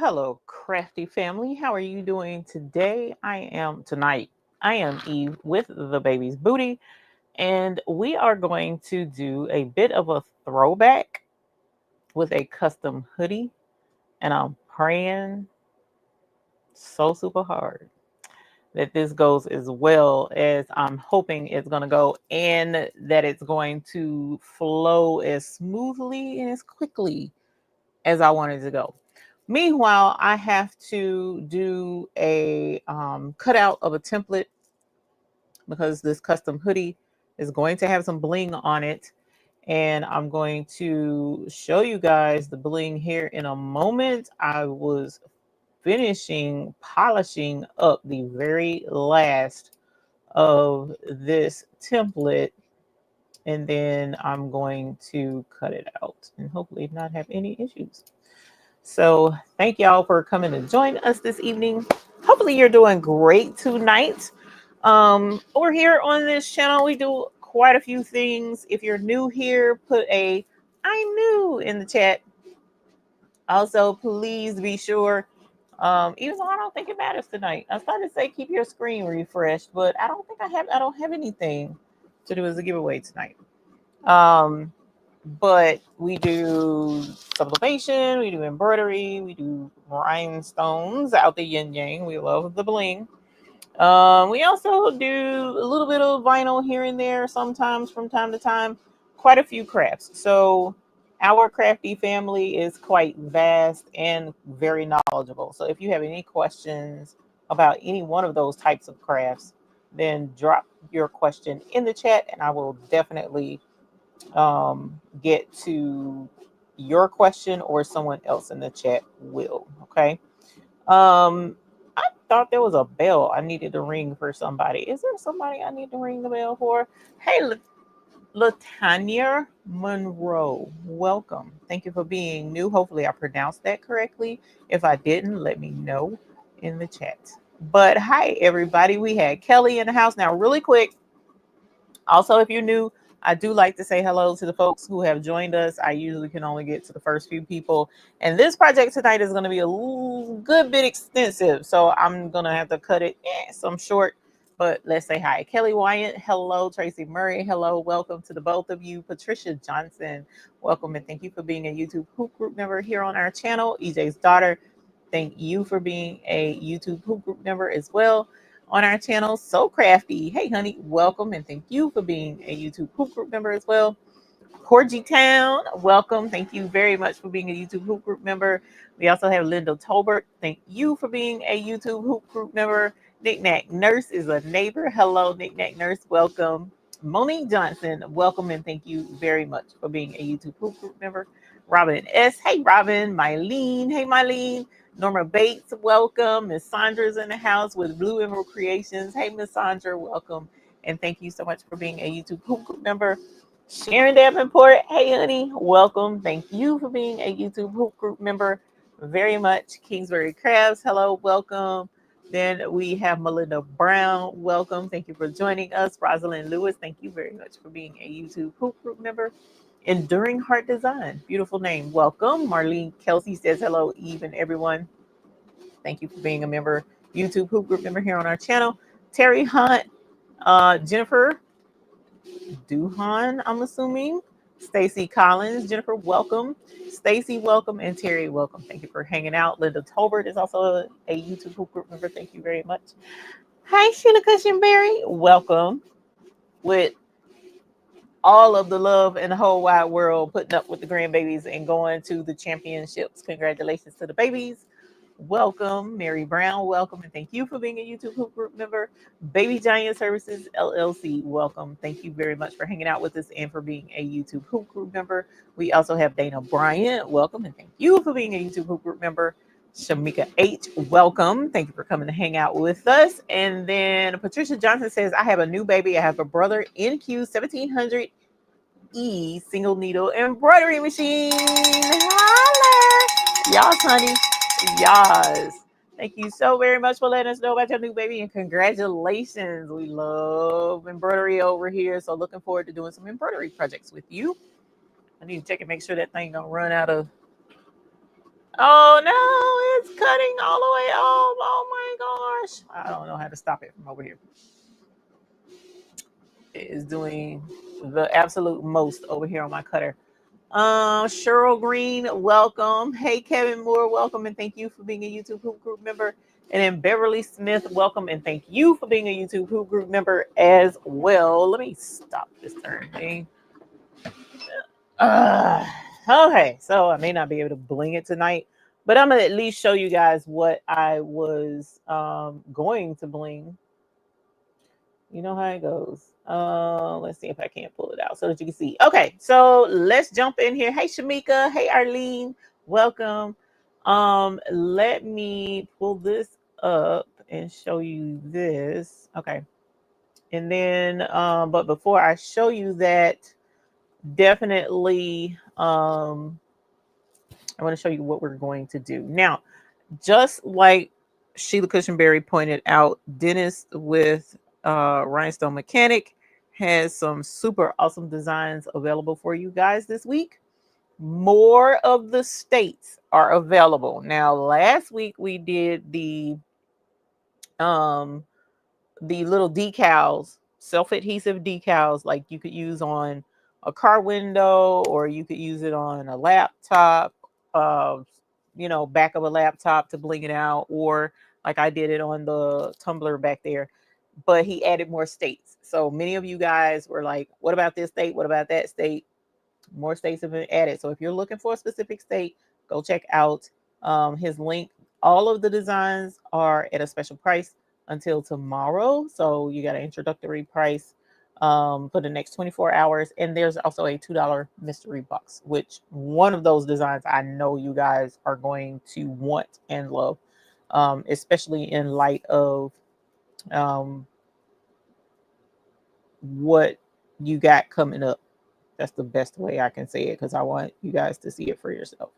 Hello, crafty family. How are you doing today? I am Eve with the baby's booty, and we are going to do a bit of a throwback with a custom hoodie. And I'm praying so super hard that this goes as well as I'm hoping it's going to go, and that it's going to flow as smoothly and as quickly as I want it to go. Meanwhile, I have to do a cutout of a template because this custom hoodie is going to have some bling on it. And I'm going to show you guys the bling here in a moment. I was finishing polishing up the very last of this template, and then I'm going to cut it out and hopefully not have any issues. So thank y'all for coming to join us this evening. Hopefully you're doing great tonight. Over here on this channel, we do quite a few things. If you're new here, put a "I'm new" in the chat. Also, please be sure, even though I don't think it matters tonight. I started to say keep your screen refreshed, but I don't have anything to do as a giveaway tonight. Um, but we do sublimation, we do embroidery, we do rhinestones out the yin yang. We love the bling. We also do a little bit of vinyl here and there, sometimes from time to time, quite a few crafts. So our crafty family is quite vast and very knowledgeable. So if you have any questions about any one of those types of crafts, then drop your question in the chat and I will definitely get to your question, or someone else in the chat will. Okay. I thought there was a bell I needed to ring for somebody. Is there somebody I need to ring the bell for? Hey, Latanya Monroe, welcome. Thank you for being new. Hopefully, I pronounced that correctly. If I didn't, let me know in the chat. But hi, everybody. We had Kelly in the house. Now, really quick, also, if you're new, I do like to say hello to the folks who have joined us. I usually can only get to the first few people. And this project tonight is going to be a good bit extensive. So I'm going to have to cut it some short. But let's say hi. Kelly Wyatt, hello. Tracy Murray, hello. Welcome to the both of you. Patricia Johnson, welcome. And thank you for being a YouTube Hoop Group member here on our channel. EJ's daughter, thank you for being a YouTube Hoop Group member as well on our channel. So Crafty, hey honey, welcome, and thank you for being a YouTube Hoop Group member as well. Corgi Town, welcome, thank you very much for being a YouTube Hoop Group member. We also have Linda Tolbert, thank you for being a YouTube Hoop Group member. Knickknack Nurse is a neighbor. Hello, Knickknack Nurse, welcome. Monique Johnson, welcome, and thank you very much for being a YouTube Hoop Group member. Robin S, hey Robin. Mylene, hey Mylene. Norma Bates, welcome. Miss Sandra's in the house with Blue Emerald Creations. Hey, Miss Sandra, welcome. And thank you so much for being a YouTube Hoop Group member. Sharon Davenport, hey, honey, welcome. Thank you for being a YouTube Hoop Group member very much. Kingsbury Crabs, hello, welcome. Then we have Melinda Brown, welcome. Thank you for joining us. Rosalind Lewis, thank you very much for being a YouTube Hoop Group member. Enduring Heart Design, beautiful name, welcome. Marlene Kelsey says hello, Eve and everyone. Thank you for being a member, YouTube Hoop Group member here on our channel. Terry Hunt, Jennifer Duhan, I'm assuming. Stacy Collins, Jennifer, welcome. Stacy, welcome. And Terry, welcome. Thank you for hanging out. Linda Tolbert is also a YouTube Hoop Group member. Thank you very much. Hi, Sheila Cushionberry, welcome. With all of the love in the whole wide world, putting up with the grandbabies and going to the championships. Congratulations to the babies. Welcome. Mary Brown, welcome. And thank you for being a YouTube Hoop Group member. Baby Giant Services LLC, welcome. Thank you very much for hanging out with us and for being a YouTube Hoop Group member. We also have Dana Bryant, welcome. And thank you for being a YouTube Hoop Group member. Shamika H, welcome. Thank you for coming to hang out with us. And then Patricia Johnson says, I have a new baby. I have a brother NQ 1700E single needle embroidery machine. Holla! Yes, honey. Yes. Thank you so very much for letting us know about your new baby, and congratulations. We love embroidery over here. So looking forward to doing some embroidery projects with you. I need to check and make sure that thing don't run out of. Oh no, it's cutting all the way off. Oh my gosh. I don't know how to stop it from over here. It is doing the absolute most over here on my cutter. Cheryl Green, welcome. Hey, Kevin Moore, welcome, and thank you for being a YouTube Hoop Group member. And then Beverly Smith, welcome, and thank you for being a YouTube Hoop Group member as well. Let me stop this turn thing. Okay, so I may not be able to bling it tonight, but I'm gonna at least show you guys what I was going to bling. You know how it goes. Let's see if I can't pull it out so that you can see. Okay, so let's jump in here. Hey, Shamika. Hey, Arlene. Welcome. Let me pull this up and show you this. Okay. And then, but before I show you that, definitely, I want to show you what we're going to do. Now, just like Sheila Cushionberry pointed out, Dennis with Rhinestone Mechanic has some super awesome designs available for you guys this week. More of the states are available. Now, last week we did the little decals, self-adhesive decals, like you could use on a car window or you could use it on a laptop, back of a laptop to bling it out, or like I did it on the tumbler back there. But he added more states. So many of you guys were like, what about this state? What about that state? More states have been added. So if you're looking for a specific state, go check out his link. All of the designs are at a special price until tomorrow. So you got an introductory price for the next 24 hours. And there's also a $2 mystery box, which one of those designs I know you guys are going to want and love, especially in light of what you got coming up. That's the best way I can say it, because I want you guys to see it for yourself.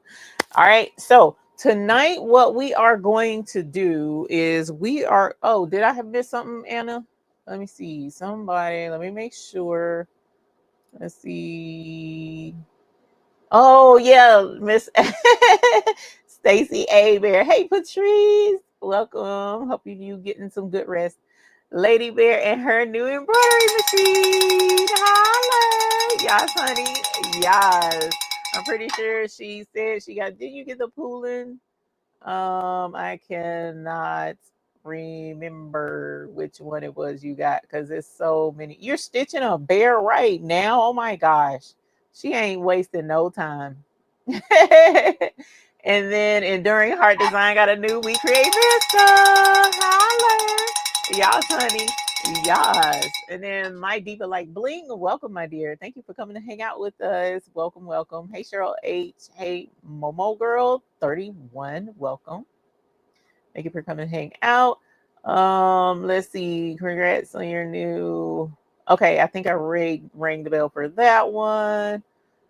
All right. So tonight, what we are going to do is oh, did I have missed something, Anna? Let me see. Let me make sure. Let's see. Oh, yeah, Miss Stacy A. Bear. Hey, Patrice. Welcome. Hope you getting some good rest. Lady Bear and her new embroidery machine. Holla. Yes, honey. Yes. I'm pretty sure she said did you get the pooling? I cannot remember which one it was you got, because it's so many. You're stitching a bear right now. Oh my gosh. She ain't wasting no time. And then Enduring Heart Design got a new We Create Vista. Holla. Yes, honey. Yes. And then My Diva Like Bling. Welcome, my dear. Thank you for coming to hang out with us. Welcome, welcome. Hey, Cheryl H. Hey, Momo Girl 31. Welcome. Thank you for coming to hang out. Let's see. Congrats on your new. Okay, I think I rang the bell for that one.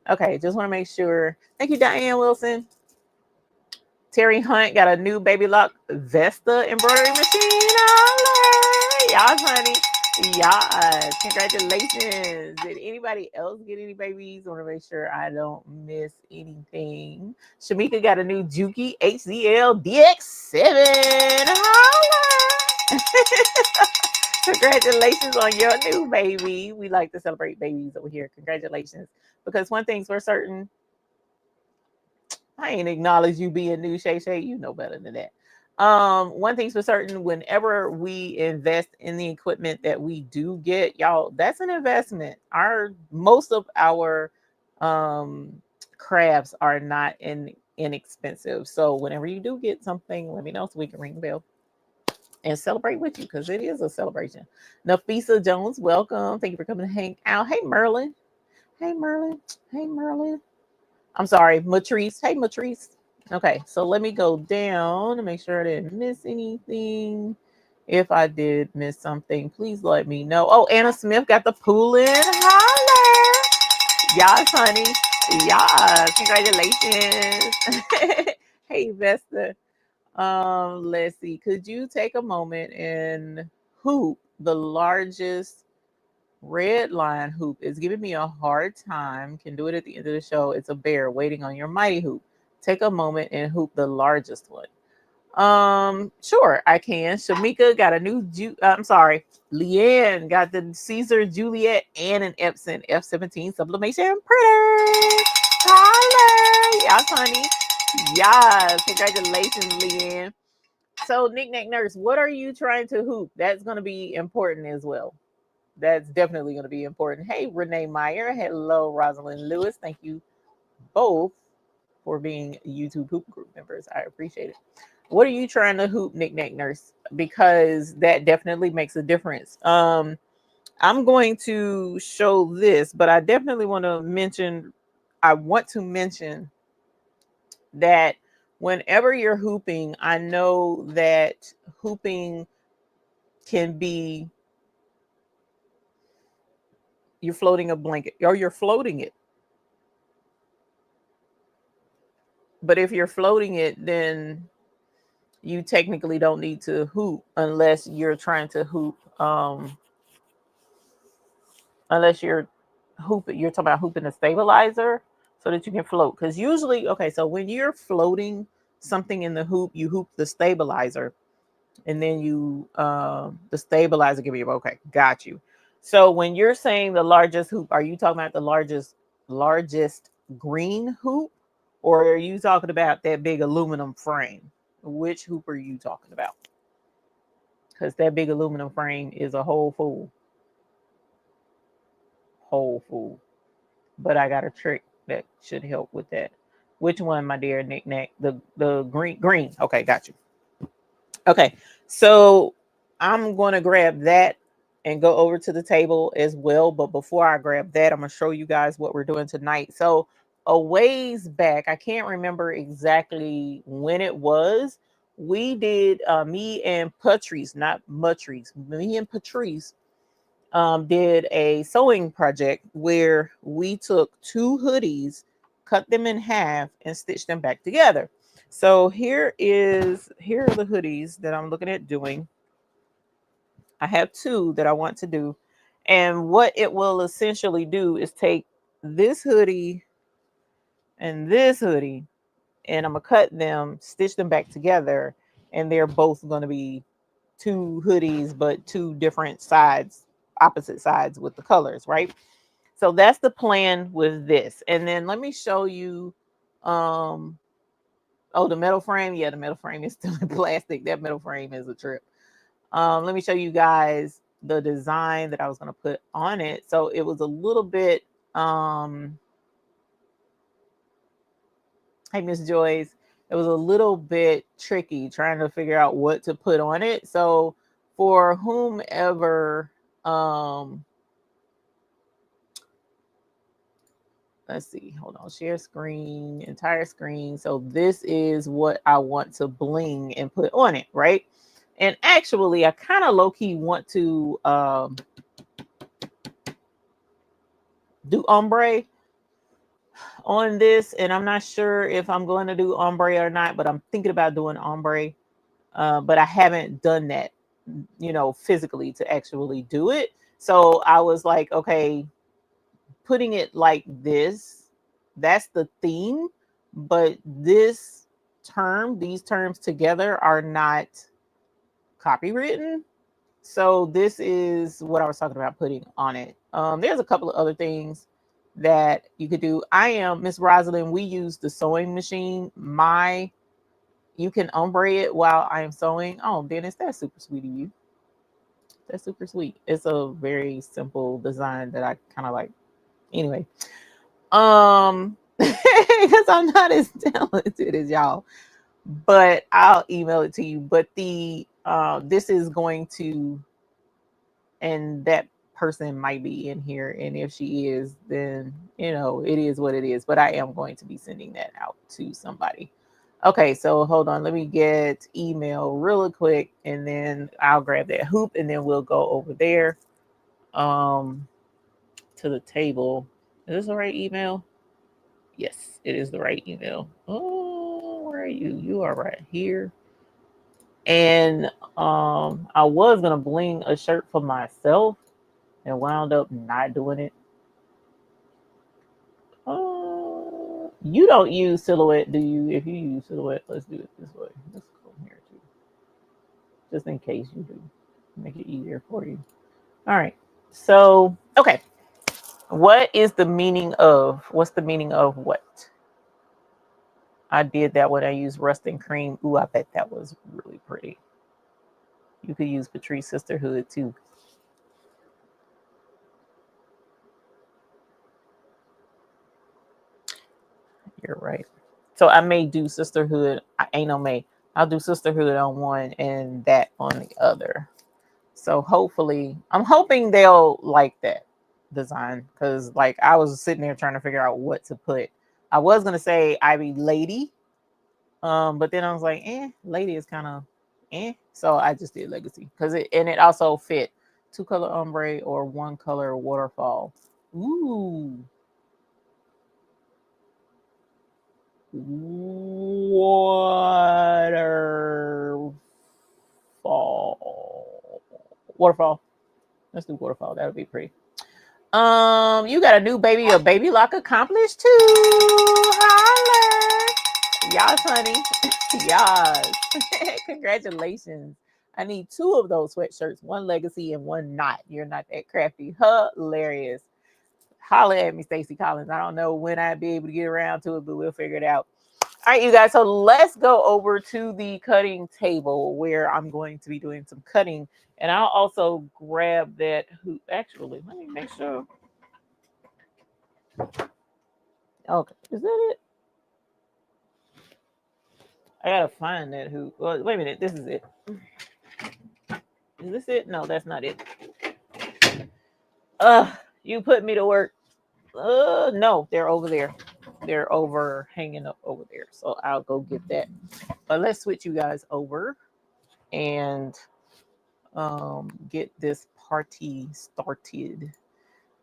Okay, just want to make sure. Thank you, Diane Wilson. Terry Hunt got a new Baby Lock Vesta embroidery machine. Yes, honey. Yes. Congratulations. Did anybody else get any babies? I want to make sure I don't miss anything. Shamika got a new Juki HCL DX7. Congratulations on your new baby. We like to celebrate babies over here. Congratulations. Because one thing's for certain, I ain't acknowledge you being new, Shay Shay. You know better than that. One thing's for certain, whenever we invest in the equipment that we do get, y'all, that's an investment. Most of our crafts are not inexpensive. So whenever you do get something, let me know so we can ring the bell and celebrate with you, because it is a celebration. Nafisa Jones, welcome. Thank you for coming to hang out. Hey, Merlin. Hey, Merlin. Hey, Merlin. I'm sorry, Matrice. Hey, Matrice. Okay, so let me go down to make sure I didn't miss anything. If I did miss something, please let me know. Oh, Anna Smith got the pool in. Holla. Yes, honey. Yes. Congratulations. Hey, Vesta. Let's see. Could you take a moment and hoop the largest red line hoop? Is giving me a hard time. Can do it at the end of the show. It's a bear waiting on your mighty hoop. Take a moment and hoop the largest one. Sure, I can. Shamika got a new I'm sorry. Leanne got the Caesar Juliet and an Epson F17 sublimation printer. Holla! Yes, honey. Yes. Congratulations, Leanne. So, Knick-Knack Nurse, what are you trying to hoop? That's going to be important as well. That's definitely going to be important. Hey, Renee Meyer. Hello, Rosalind Lewis. Thank you both for being YouTube hoop group members. I appreciate it. What are you trying to hoop, Knick-Knack Nurse? Because that definitely makes a difference. I'm going to show this, but I definitely want to mention, that whenever you're hooping, I know that hooping can be, you're floating a blanket or you're floating it. But if you're floating it, then you technically don't need to hoop unless you're trying to hoop. Unless you're you're talking about hooping a stabilizer so that you can float. Because usually, okay, so when you're floating something in the hoop, you hoop the stabilizer, and then the stabilizer give you, okay, got you. So when you're saying the largest hoop, are you talking about the largest green hoop, or are you talking about that big aluminum frame? Which hoop are you talking about? Because that big aluminum frame is a whole fool. But I got a trick that should help with that. Which one, my dear Knick-Knack? The green. Okay, got you. Okay, so I'm going to grab that and go over to the table as well. But before I grab that, I'm going to show you guys what we're doing tonight. So a ways back, I can't remember exactly when it was. We did me and Patrice, not Mutrice, me and Patrice did a sewing project where we took two hoodies, cut them in half, and stitched them back together. So here are the hoodies that I'm looking at doing. I have two that I want to do. And what it will essentially do is take this hoodie and this hoodie, and I'm going to cut them, stitch them back together, and they're both going to be two hoodies, but two different sides, opposite sides with the colors, right? So that's the plan with this. And then let me show you. Oh, the metal frame. Yeah, the metal frame is still in plastic. That metal frame is a trip. Let me show you guys the design that I was going to put on it. So it was a little bit. Hey, Miss Joyce. It was a little bit tricky trying to figure out what to put on it. So for whomever, let's see, hold on, share screen, entire screen. So this is what I want to bling and put on it, right? And actually I kind of low-key want to do ombre on this, and I'm not sure if I'm going to do ombre or not, but I'm thinking about doing ombre. But I haven't done that, physically to actually do it. So I was like, okay, putting it like this, that's the theme, but these terms together are not copywritten. So this is what I was talking about putting on it. There's a couple of other things that you could do. I am Miss Rosalind. We use the sewing machine. You can ombre it while I am sewing. Oh, Dennis, that's super sweet of you. That's super sweet. It's a very simple design that I kind of like. Anyway, because I'm not as talented as y'all, but I'll email it to you. But this is going to, and that person might be in here, and if she is, then it is what it is. But I am going to be sending that out to somebody. Okay, so hold on, let me get email really quick, and then I'll grab that hoop, and then we'll go over there to the table. Is this the right email? Yes, it is the right email. Oh, where are you? You are right here. And I was gonna bling a shirt for myself and wound up not doing it. You don't use silhouette, do you? If you use silhouette, let's do it this way. Let's go here just in case you do. Make it easier for you. All right. So, okay. What is the meaning of, what's the meaning of what? I did that when I used rust and cream. Ooh, I bet that was really pretty. You could use Patrice Sisterhood too. You're right. So I may do Sisterhood. I ain't no may. I'll do Sisterhood on one and that on the other. So hopefully, I'm hoping they'll like that design, because like I was sitting there trying to figure out what to put. I was gonna say Ivy Lady, but then I was like, Lady is kind of So I just did Legacy because it also fit 2-color ombre or 1-color waterfall. Ooh. Waterfall. Let's do waterfall. That would be pretty. You got a new baby, a baby lock accomplished too. Holler. Yes, honey. Yes. Congratulations. I need 2 of those sweatshirts, 1 Legacy and 1 Not. You're not that crafty. Hilarious. Holler at me, Stacey Collins. I don't know when I'd be able to get around to it, but we'll figure it out. All right, you guys. So let's go over to the cutting table where I'm going to be doing some cutting. And I'll also grab that hoop. Actually, let me make sure. Okay, is that it? I gotta find that hoop. Well, wait a minute. This is it. Is this it? No, that's not it. You put me to work. No, they're over there. They're over hanging up over there. So I'll go get that. But let's switch you guys over and get this party started.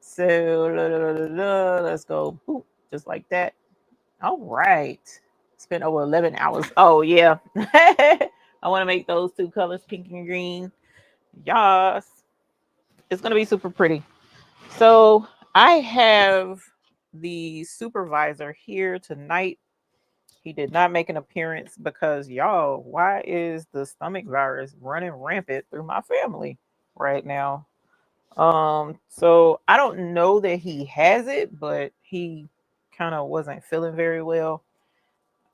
So let's go. Boop, just like that. All right. Spent over 11 hours. Oh yeah. I want to make those 2 colors, pink and green. Yes. It's gonna be super pretty. So I have the supervisor here tonight. He did not make an appearance because y'all, why is the stomach virus running rampant through my family right now? So I don't know that he has it, but he kind of wasn't feeling very well.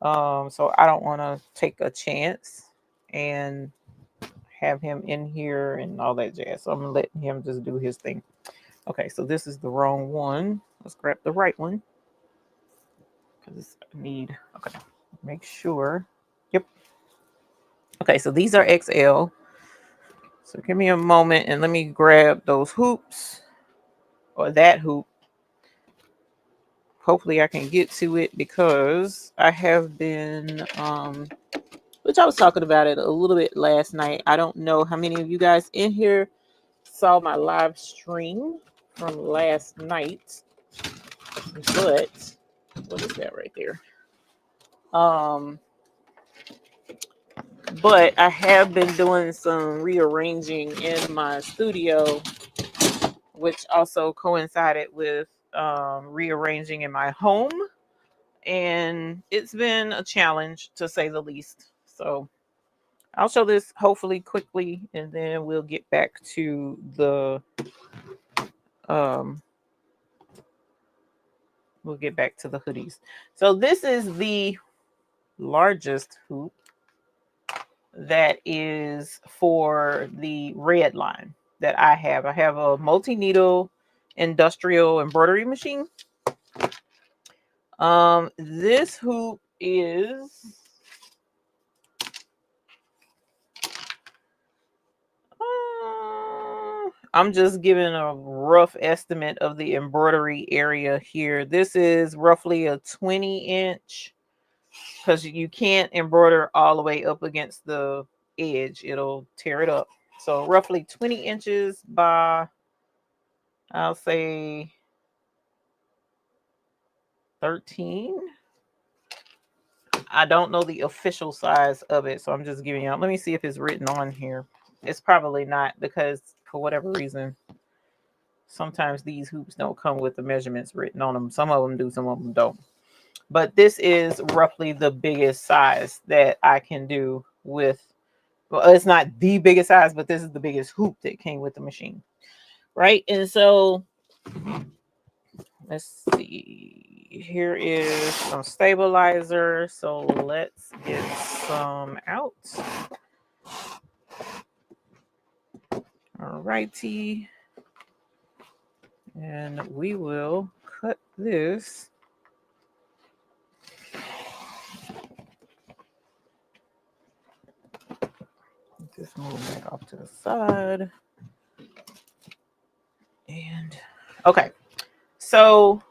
So I don't want to take a chance and have him in here and all that jazz. So I'm gonna let him just do his thing. Okay, so this is the wrong one. Let's grab the right one. Because I need, okay, make sure. Yep. Okay, so these are XL. So give me a moment and let me grab those hoops or that hoop. Hopefully I can get to it because I have been, which I was talking about it a little bit last night. I don't know how many of you guys in here saw my live stream from last night, but what is that right there? But I have been doing some rearranging in my studio, which also coincided with rearranging in my home. And it's been a challenge to say the least. So I'll show this hopefully quickly and then we'll get back to the hoodies. So this is the largest hoop that is for the red line that I have. I have a multi-needle industrial embroidery machine. This hoop is I'm just giving a rough estimate of the embroidery area here. This is roughly a 20-inch because you can't embroider all the way up against the edge. It'll tear it up. So roughly 20 inches by, I'll say 13. I don't know the official size of it, so I'm just giving you. Let me see if it's written on here. It's probably not because for whatever reason, sometimes these hoops don't come with the measurements written on them. Some of them do, some of them don't. But this is roughly the biggest size that I can do with Well, it's not the biggest size, but this is the biggest hoop that came with the machine, right? And so let's see, here is some stabilizer. So let's get some out. All righty. And we will cut this. Just move that off to the side. And okay. So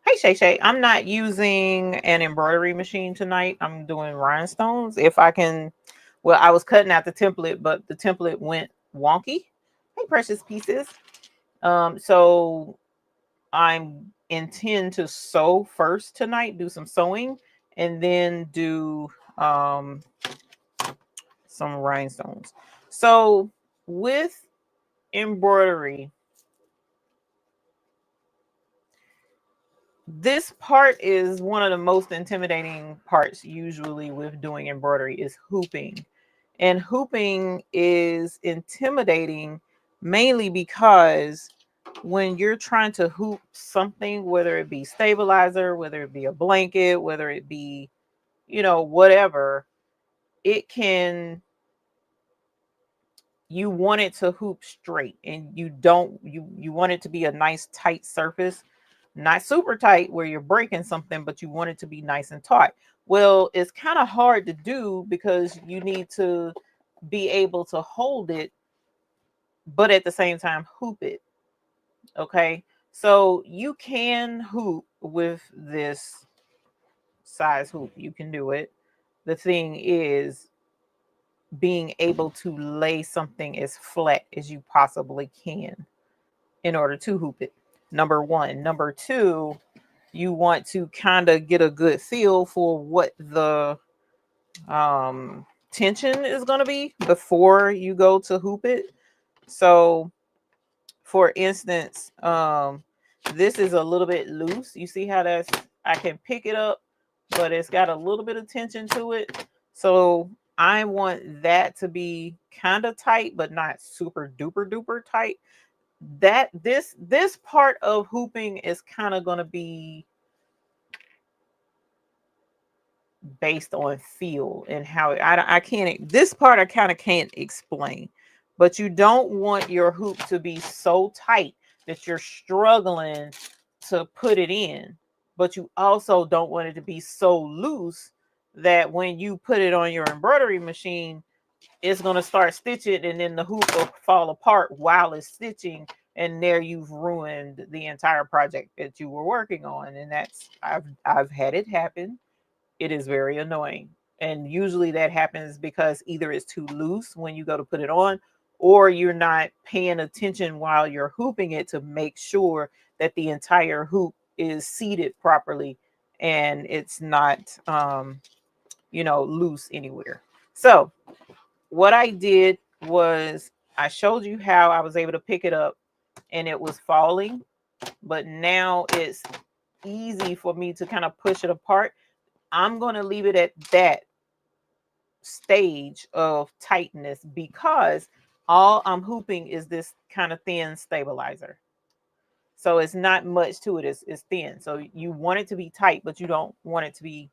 hey Shay Shay, I'm not using an embroidery machine tonight. I'm doing rhinestones. If I can, well, I was cutting out the template, but the template went wonky. Hey, precious pieces. So I'm intend to sew first tonight, do some sewing, and then do some rhinestones. So with embroidery, this part is one of the most intimidating parts usually with doing embroidery is hooping. And hooping is intimidating mainly because when you're trying to hoop something, whether it be stabilizer, whether it be a blanket, whether it be, whatever, it can, you want it to hoop straight and you want it to be a nice tight surface, not super tight where you're breaking something, but you want it to be nice and taut. Well, it's kind of hard to do because you need to be able to hold it, but at the same time hoop it. Okay. So you can hoop with this size hoop. You can do it. The thing is being able to lay something as flat as you possibly can in order to hoop it. Number one. Number two, you want to kind of get a good feel for what the tension is going to be before you go to hoop it. So for instance, this is a little bit loose. You see how that's, I can pick it up, but it's got a little bit of tension to it. So I want that to be kind of tight, but not super duper duper tight. That this part of hooping is kind of going to be based on feel and how I can't, this part I kind of can't explain, but you don't want your hoop to be so tight that you're struggling to put it in, but you also don't want it to be so loose that when you put it on your embroidery machine, it's going to start stitching and then the hoop will fall apart while it's stitching, and there you've ruined the entire project that you were working on. And that's, I've had it happen. It is very annoying. And usually that happens because either it's too loose when you go to put it on, or you're not paying attention while you're hooping it to make sure that the entire hoop is seated properly and it's not, loose anywhere. So what I did was I showed you how I was able to pick it up and it was falling, but now it's easy for me to kind of push it apart. I'm going to leave it at that stage of tightness because all I'm hooping is this kind of thin stabilizer. So it's not much to it. It's thin. So you want it to be tight, but you don't want it to be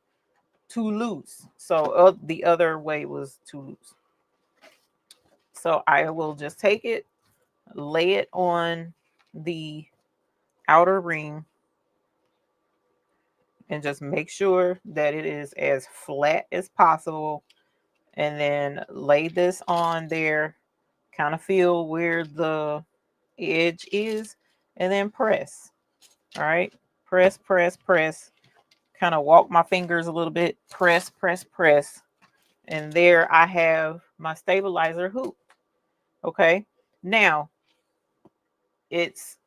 too loose. So the other way was too loose. So I will just take it, lay it on the outer ring, and just make sure that it is as flat as possible. And then lay this on there, kind of feel where the edge is, and then press. All right. Press, press, press. Kind of walk my fingers a little bit. Press, press, press. And there I have my stabilizer hoop. Okay. Now it's,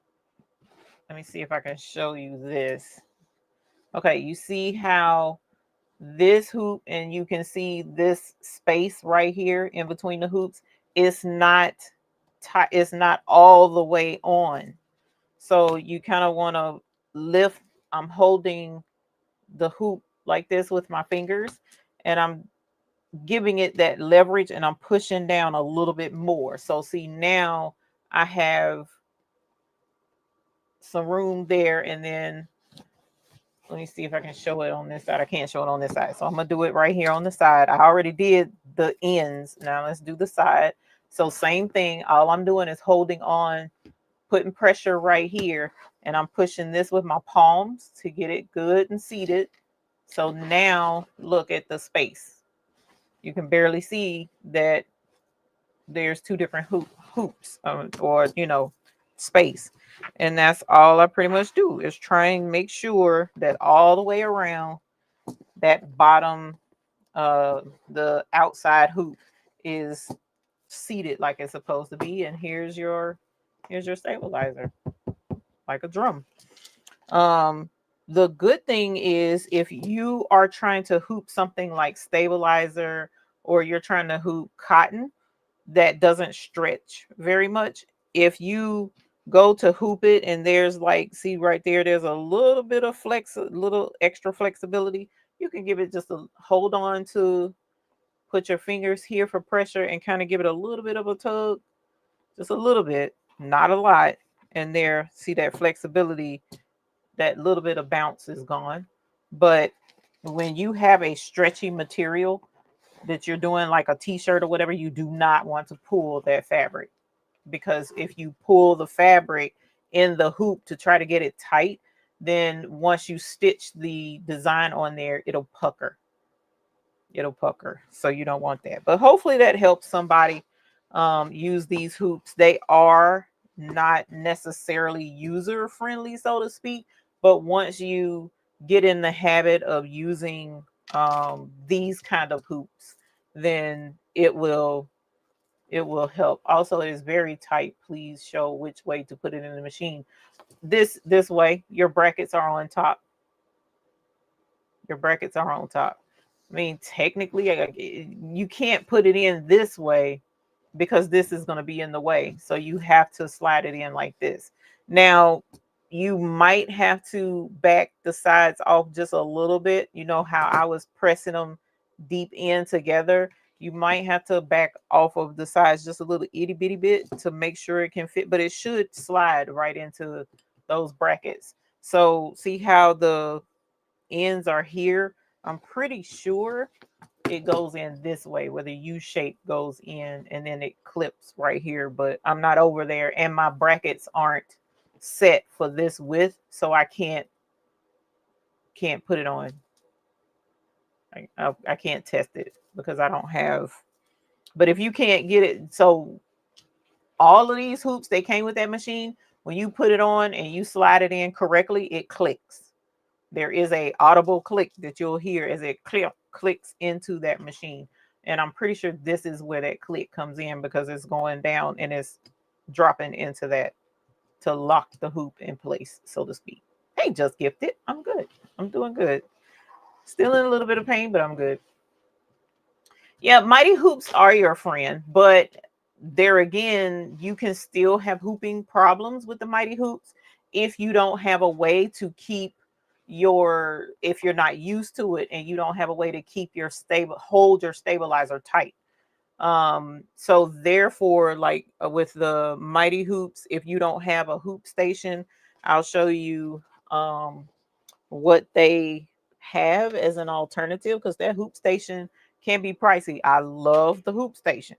let me see if I can show you this. Okay. You see how this hoop, and you can see this space right here in between the hoops, it's not tight, it's not all the way on. So you kind of want to lift. I'm holding the hoop like this with my fingers, and I'm giving it that leverage, and I'm pushing down a little bit more. So see, now I have some room there, and then let me see if I can show it on this side. I can't show it on this side, so I'm gonna do it right here on the side. I already did the ends. Now let's do the side. So same thing. All I'm doing is holding on, putting pressure right here, and I'm pushing this with my palms to get it good and seated. So now look at the space. You can barely see that there's two different hoops, or space. And that's all I pretty much do, is try and make sure that all the way around that bottom, the outside hoop is seated like it's supposed to be. And here's your stabilizer, like a drum. The good thing is, if you are trying to hoop something like stabilizer, or you're trying to hoop cotton that doesn't stretch very much, if you go to hoop it and there's, like, see right there, there's a little bit of flex, a little extra flexibility, you can give it just a hold on to, put your fingers here for pressure, and kind of give it a little bit of a tug, just a little bit, not a lot. And there, see that flexibility, that little bit of bounce is gone. But when you have a stretchy material that you're doing, like a t-shirt or whatever, you do not want to pull that fabric, because if you pull the fabric in the hoop to try to get it tight, then once you stitch the design on there, it'll pucker. So you don't want that. But hopefully that helps somebody use these hoops. They are not necessarily user friendly, so to speak, but once you get in the habit of using these kind of hoops, then it will help. Also, it is very tight. Please show which way to put it in the machine. This way. Your brackets are on top. I mean, technically, you can't put it in this way because this is going to be in the way. So you have to slide it in like this. Now, you might have to back the sides off just a little bit. You know how I was pressing them deep in together? You might have to back off of the sides just a little itty bitty bit to make sure it can fit, but it should slide right into those brackets. So see how the ends are here? I'm pretty sure it goes in this way, where the U shape goes in and then it clips right here, but I'm not over there, and my brackets aren't set for this width, so I can't put it on. I can't test it because I don't have. But if you can't get it, so all of these hoops, they came with that machine. When you put it on and you slide it in correctly, it clicks. There is a audible click that you'll hear as it clicks into that machine. And I'm pretty sure this is where that click comes in, because it's going down and it's dropping into that to lock the hoop in place, so to speak. Hey, just gifted. I'm good. I'm doing good. Still in a little bit of pain, but I'm good. Yeah, mighty hoops are your friend, but there again, you can still have hooping problems with the mighty hoops if you don't have a way to keep if you're not used to it, and you don't have a way to keep hold your stabilizer tight. So therefore, like with the mighty hoops, if you don't have a hoop station, I'll show you what they have as an alternative, because that hoop station can be pricey. I love the hoop station.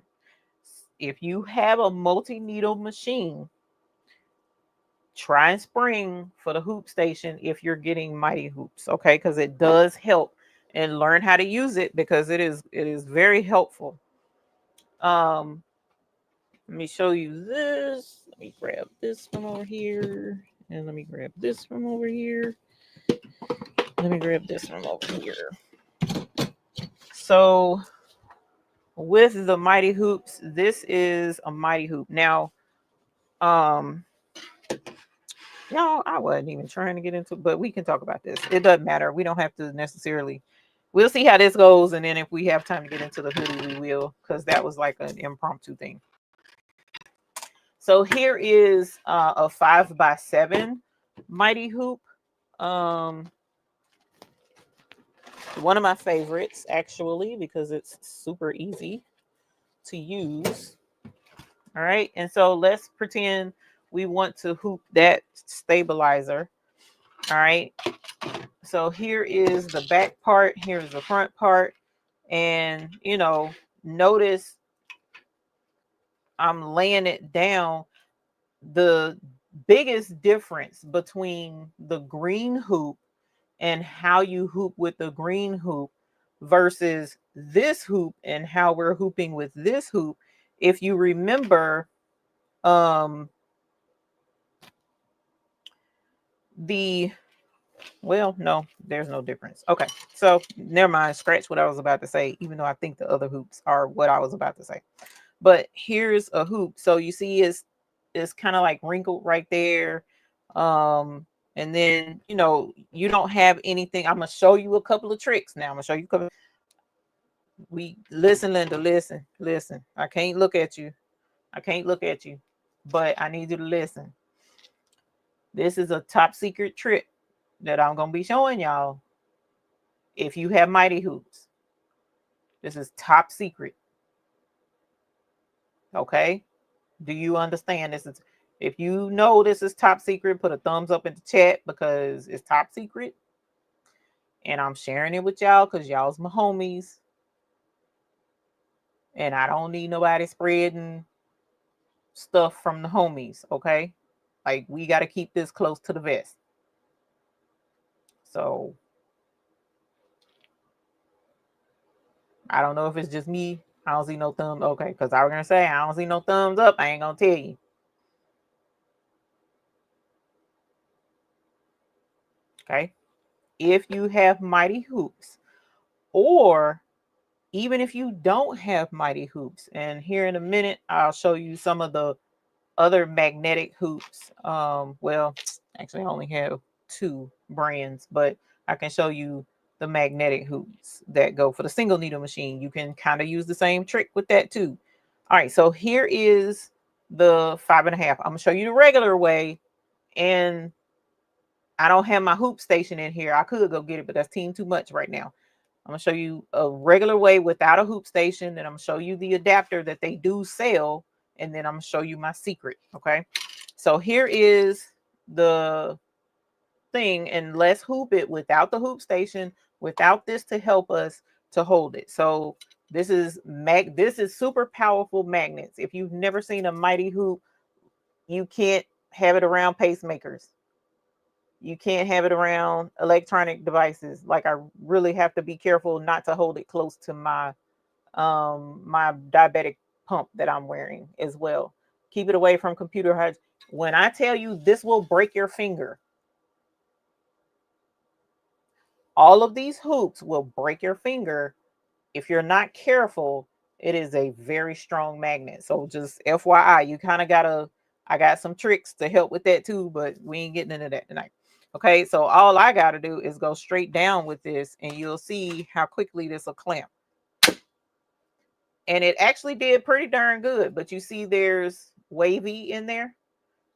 If you have a multi-needle machine, try and spring for the hoop station if you're getting mighty hoops, okay? Because it does help, and learn how to use it, because it is very helpful. Let me show you this. Let me grab this from over here, and let me grab this from over here. Let me grab this from over here. So with the mighty hoops, this is a mighty hoop. Now, no, I wasn't even trying to get into, but we can talk about this. It doesn't matter. We don't have to necessarily. We'll see how this goes, and then if we have time to get into the hoodie, we will, because that was like an impromptu thing. So here is a 5x7 mighty hoop. One of my favorites, actually, because it's super easy to use. All right. And so let's pretend we want to hoop that stabilizer. All right. So here is the back part. Here's the front part. And, you know, notice I'm laying it down. The biggest difference between the green hoop and how you hoop with the green hoop versus this hoop and how we're hooping with this hoop. If you remember, no, there's no difference. Okay, so never mind, scratch what I was about to say, even though I think the other hoops are what I was about to say. But here's a hoop. So you see it's kind of like wrinkled right there. And then, you know, you don't have anything. I'm gonna show you a couple of tricks now. I'm gonna show you a couple. Listen, Linda, listen. I can't look at you. I can't look at you, but I need you to listen. This is a top secret trick that I'm gonna be showing y'all. If you have mighty hoops, this is top secret. Okay, do you understand? This is, if you know this is top secret, put a thumbs up in the chat because it's top secret, and I'm sharing it with y'all because y'all's my homies, and I don't need nobody spreading stuff from the homies. Okay, like we got to keep this close to the vest. So I don't know if it's just me. I don't see no thumbs. Okay, because I was gonna say I don't see no thumbs up. I ain't gonna tell you. Okay, if you have mighty hoops, or even if you don't have mighty hoops, and here in a minute I'll show you some of the other magnetic hoops. Well, actually I only have 2 brands, but I can show you the magnetic hoops that go for the single needle machine. You can kind of use the same trick with that too. All right, so here is the 5.5. I'm gonna show you the regular way, and I don't have my hoop station in here. I could go get it, but that's team too much right now. I'm gonna show you a regular way without a hoop station, and I'm gonna show you the adapter that they do sell, and then I'm gonna show you my secret. Okay, so here is the thing, and let's hoop it without the hoop station, without this to help us to hold it. So this is super powerful magnets. If you've never seen a mighty hoop, you can't have it around pacemakers. You can't have it around electronic devices. Like, I really have to be careful not to hold it close to my my diabetic pump that I'm wearing as well. Keep it away from computer highs. When I tell you this will break your finger, all of these hoops will break your finger if you're not careful. It is a very strong magnet. So just FYI, you kind of gotta, I got some tricks to help with that too, but we ain't getting into that tonight. Okay, so all I gotta do is go straight down with this, and you'll see how quickly this will clamp. And it actually did pretty darn good, but you see there's wavy in there.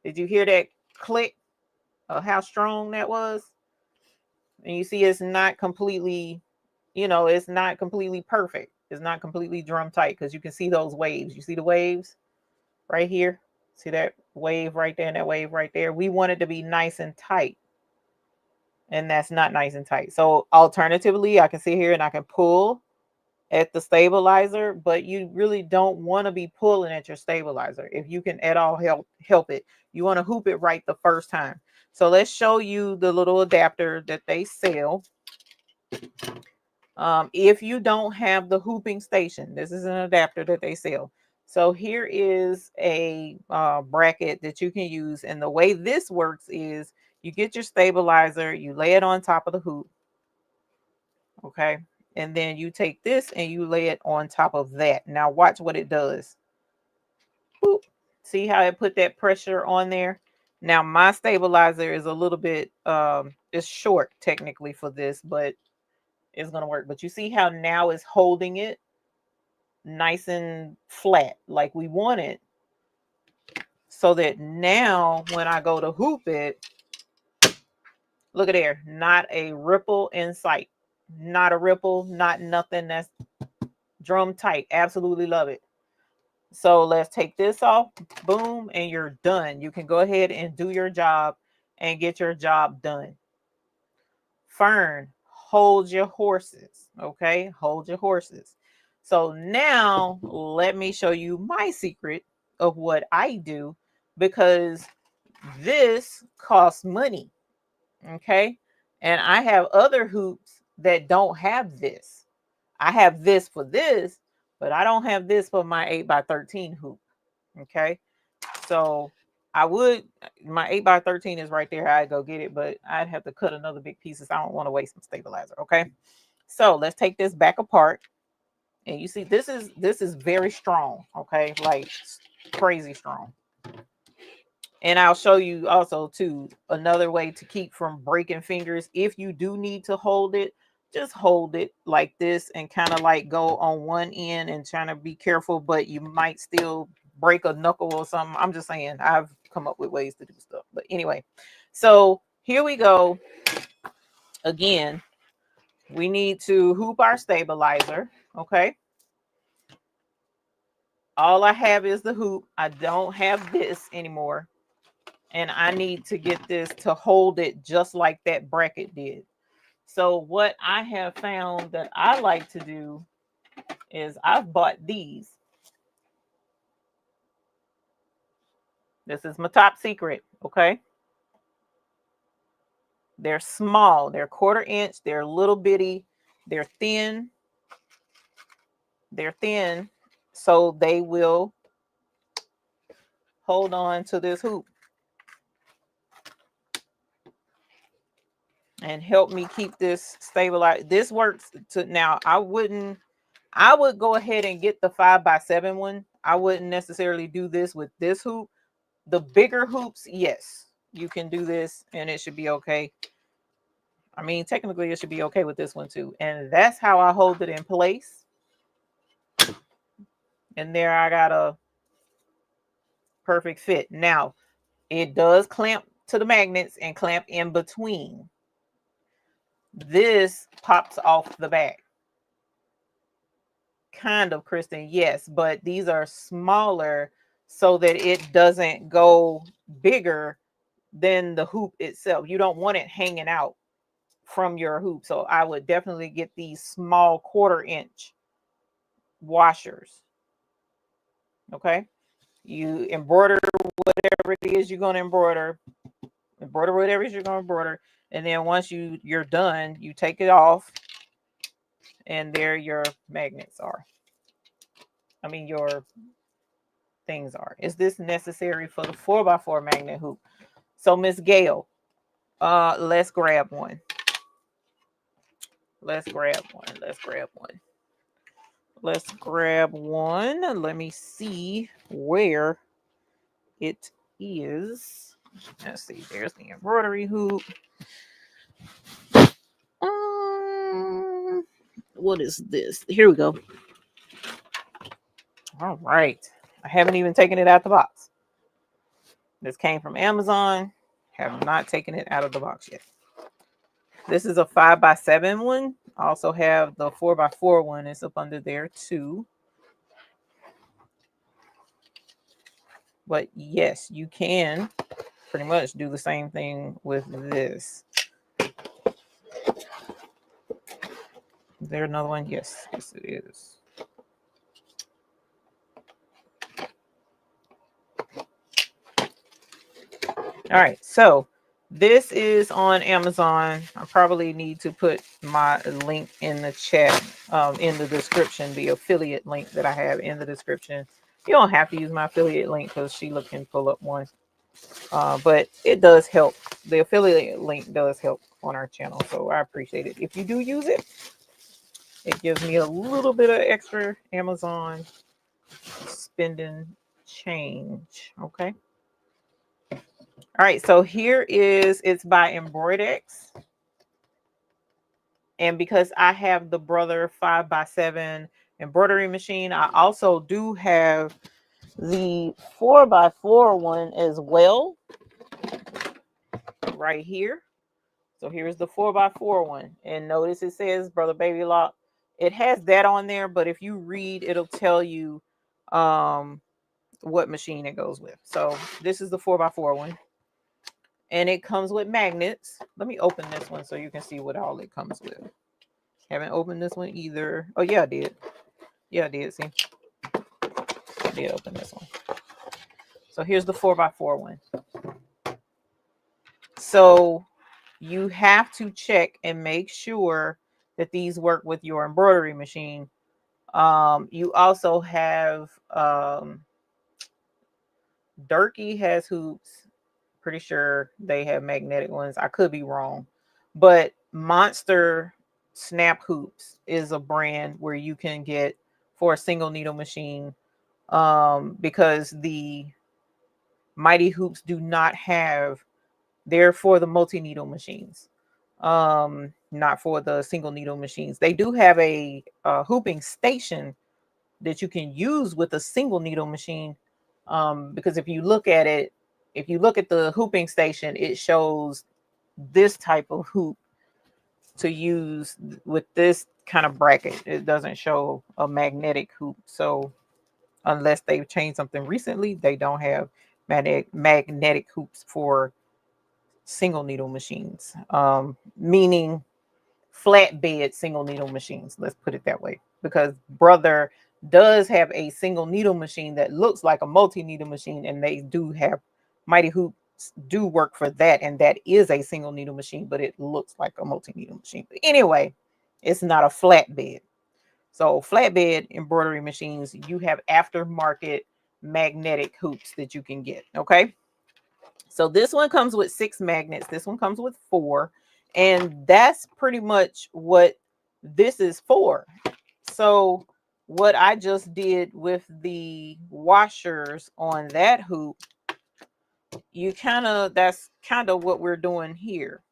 Did you hear that click of how strong that was? And you see it's not completely, you know, it's not completely perfect. It's not completely drum tight because you can see those waves. You see the waves right here? See that wave right there and that wave right there? We want it to be nice and tight. And that's not nice and tight. So alternatively, I can sit here and I can pull at the stabilizer, but you really don't want to be pulling at your stabilizer. If you can at all help it, you want to hoop it right the first time. So let's show you the little adapter that they sell. If you don't have the hooping station, this is an adapter that they sell. So here is a bracket that you can use. And the way this works is you get your stabilizer, you lay it on top of the hoop. Okay. And then you take this and you lay it on top of that. Now watch what it does. Boop. See how it put that pressure on there? Now my stabilizer is a little bit, it's short technically for this, but it's going to work. But you see how now it's holding it nice and flat like we want it, so that now when I go to hoop it, look at there, not a ripple in sight. not a ripple, not nothing. That's drum tight. Absolutely love it. So let's take this off, boom, and you're done. You can go ahead and do your job and get your job done. Fern, hold your horses, okay? Hold your horses. So now let me show you my secret of what I do, because this costs money, okay? And I have other hoops that don't have this. I have this for this, but I don't have this for my 8x13 hoop, okay? So I would, my 8x13 is right there. I'd go get it, but I'd have to cut another big piece. I don't want to waste some stabilizer. Okay. So let's take this back apart. And you see, this is very strong. Okay. Like crazy strong. And I'll show you also too, another way to keep from breaking fingers. If you do need to hold it, just hold it like this and kind of like go on one end and trying to be careful, but you might still break a knuckle or something. I'm just saying, I've come up with ways to do stuff. But anyway, so here we go. Again, we need to hoop our stabilizer. Okay. All I have is the hoop. I don't have this anymore. And I need to get this to hold it just like that bracket did. So what I have found that I like to do is I've bought these. This is my top secret, okay? They're small. They're 1/4 inch. They're little bitty. They're thin. They're thin. So they will hold on to this hoop and help me keep this stabilized. This works to now. I would go ahead and get the 5x7 one. I wouldn't necessarily do this with this hoop. The bigger hoops, yes, you can do this and it should be okay. I mean, technically it should be okay with this one too. And that's how I hold it in place. And there I got a perfect fit. Now, it does clamp to the magnets and clamp in between. This pops off the back. Kind of, Kristen, yes, but these are smaller so that it doesn't go bigger than the hoop itself. You don't want it hanging out from your hoop. So I would definitely get these small 1/4 inch washers. Okay. You embroider whatever it is you're going to embroider whatever it is you're going to embroider. And then once you're done, you take it off and there your magnets are. I mean, your things are. Is this necessary for the 4x4 magnet hoop? So Miss Gail, let's grab one. Let's grab one. Let's grab one. Let's grab one. Let me see where it is. Let's see. There's the embroidery hoop. What is this? Here we go. All right. I haven't even taken it out the box. This came from Amazon. Have not taken it out of the box yet. This is a 5x7 one. I also have the 4x4 one. It's up under there too. But yes, you can pretty much do the same thing with this. Is there another one? Yes, yes it is. All right, so this is on Amazon. I probably need to put my link in the chat, in the description, the affiliate link that I have in the description. You don't have to use my affiliate link because Sheila can pull up one. But it does help. The affiliate link does help on our channel, so I appreciate it. If you do use it, it gives me a little bit of extra Amazon spending change. Okay. All right, so here it's by Embroidery. And because I have the Brother 5x7 embroidery machine, I also do have the 4x4 one as well, right here. So here's the 4x4 one. And notice it says Brother Baby Lock. It has that on there, but if you read, it'll tell you what machine it goes with. So this is the 4x4 one. And it comes with magnets. Let me open this one so you can see what all it comes with. Haven't opened this one either. Oh, yeah, I did. Yeah, I did. See? I did open this one. So here's the 4x4 one. So you have to check and make sure that these work with your embroidery machine. You also have Durkee has hoops. Pretty sure they have magnetic ones. I could be wrong. But Monster Snap Hoops is a brand where you can get for a single needle machine, because the Mighty Hoops do not have, they're for the multi-needle machines, not for the single needle machines. They do have a hooping station that you can use with a single needle machine, because if you look at it, if you look at the hooping station, it shows this type of hoop to use with this kind of bracket. It doesn't show a magnetic hoop. So unless they've changed something recently, they don't have magnetic hoops for single needle machines, meaning flatbed single needle machines. Let's put it that way, because Brother does have a single needle machine that looks like a multi needle machine, and they do have Mighty Hoops do work for that, and that is a single needle machine, but it looks like a multi needle machine. But anyway, it's not a flatbed. So flatbed embroidery machines, you have aftermarket magnetic hoops that you can get. Okay. So this one comes with 6 magnets. This one comes with 4. And that's pretty much what this is for. So what I just did with the washers on that hoop, that's kind of what we're doing here.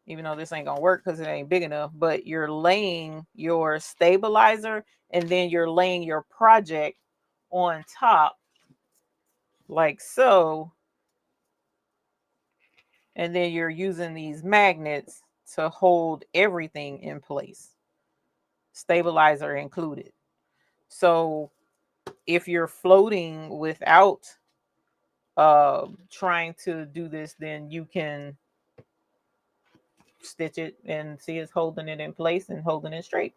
Even though this ain't gonna work because it ain't big enough, but you're laying your stabilizer and then you're laying your project on top like so. And then you're using these magnets to hold everything in place, stabilizer included. So if you're floating without trying to do this, then you can stitch it and see it's holding it in place and holding it straight,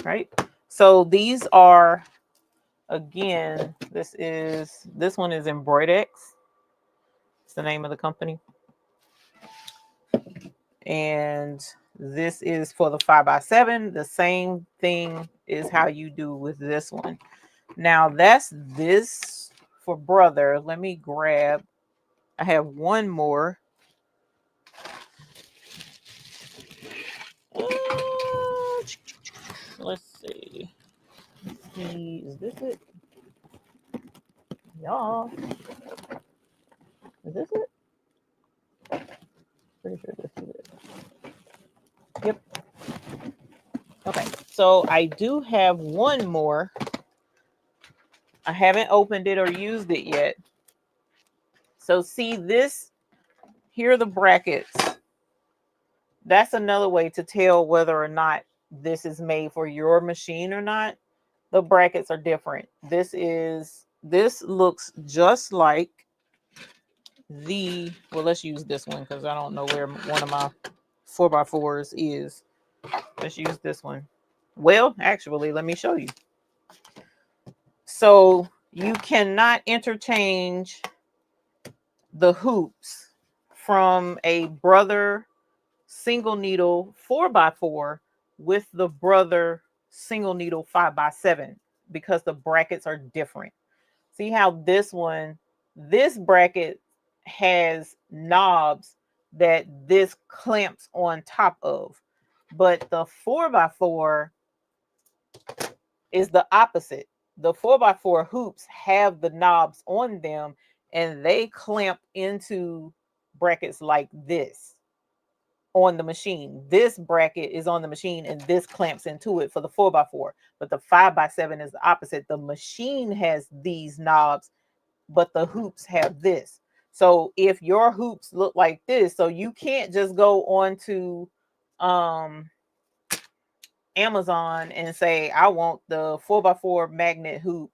right? So these are, again, this one is Embroidery. It's the name of the company. And this is for the 5x7. The same thing is how you do with this one. Now that's this for Brother. Let me grab, I have one more. Let's see. Is this it? Y'all. Is this it? Pretty sure this is it. Yep. Okay. So I do have one more. I haven't opened it or used it yet. So see this, here are the brackets. That's another way to tell whether or not this is made for your machine or not. The brackets are different. This looks just like well, let's use this one because I don't know where one of my 4x4s is. Let's use this one. Well, actually, let me show you. So you cannot interchange the hoops from a Brother single needle 4x4 with the Brother single needle 5x7 because the brackets are different. See how this bracket has knobs that this clamps on top of, but the 4x4 is the opposite. The 4x4 hoops have the knobs on them and they clamp into brackets like this on the machine. This bracket is on the machine and this clamps into it for the 4x4, but the 5x7 is the opposite. The machine has these knobs, but the hoops have this. So if your hoops look like this, so you can't just go on to Amazon and say, I want the 4x4 magnet hoop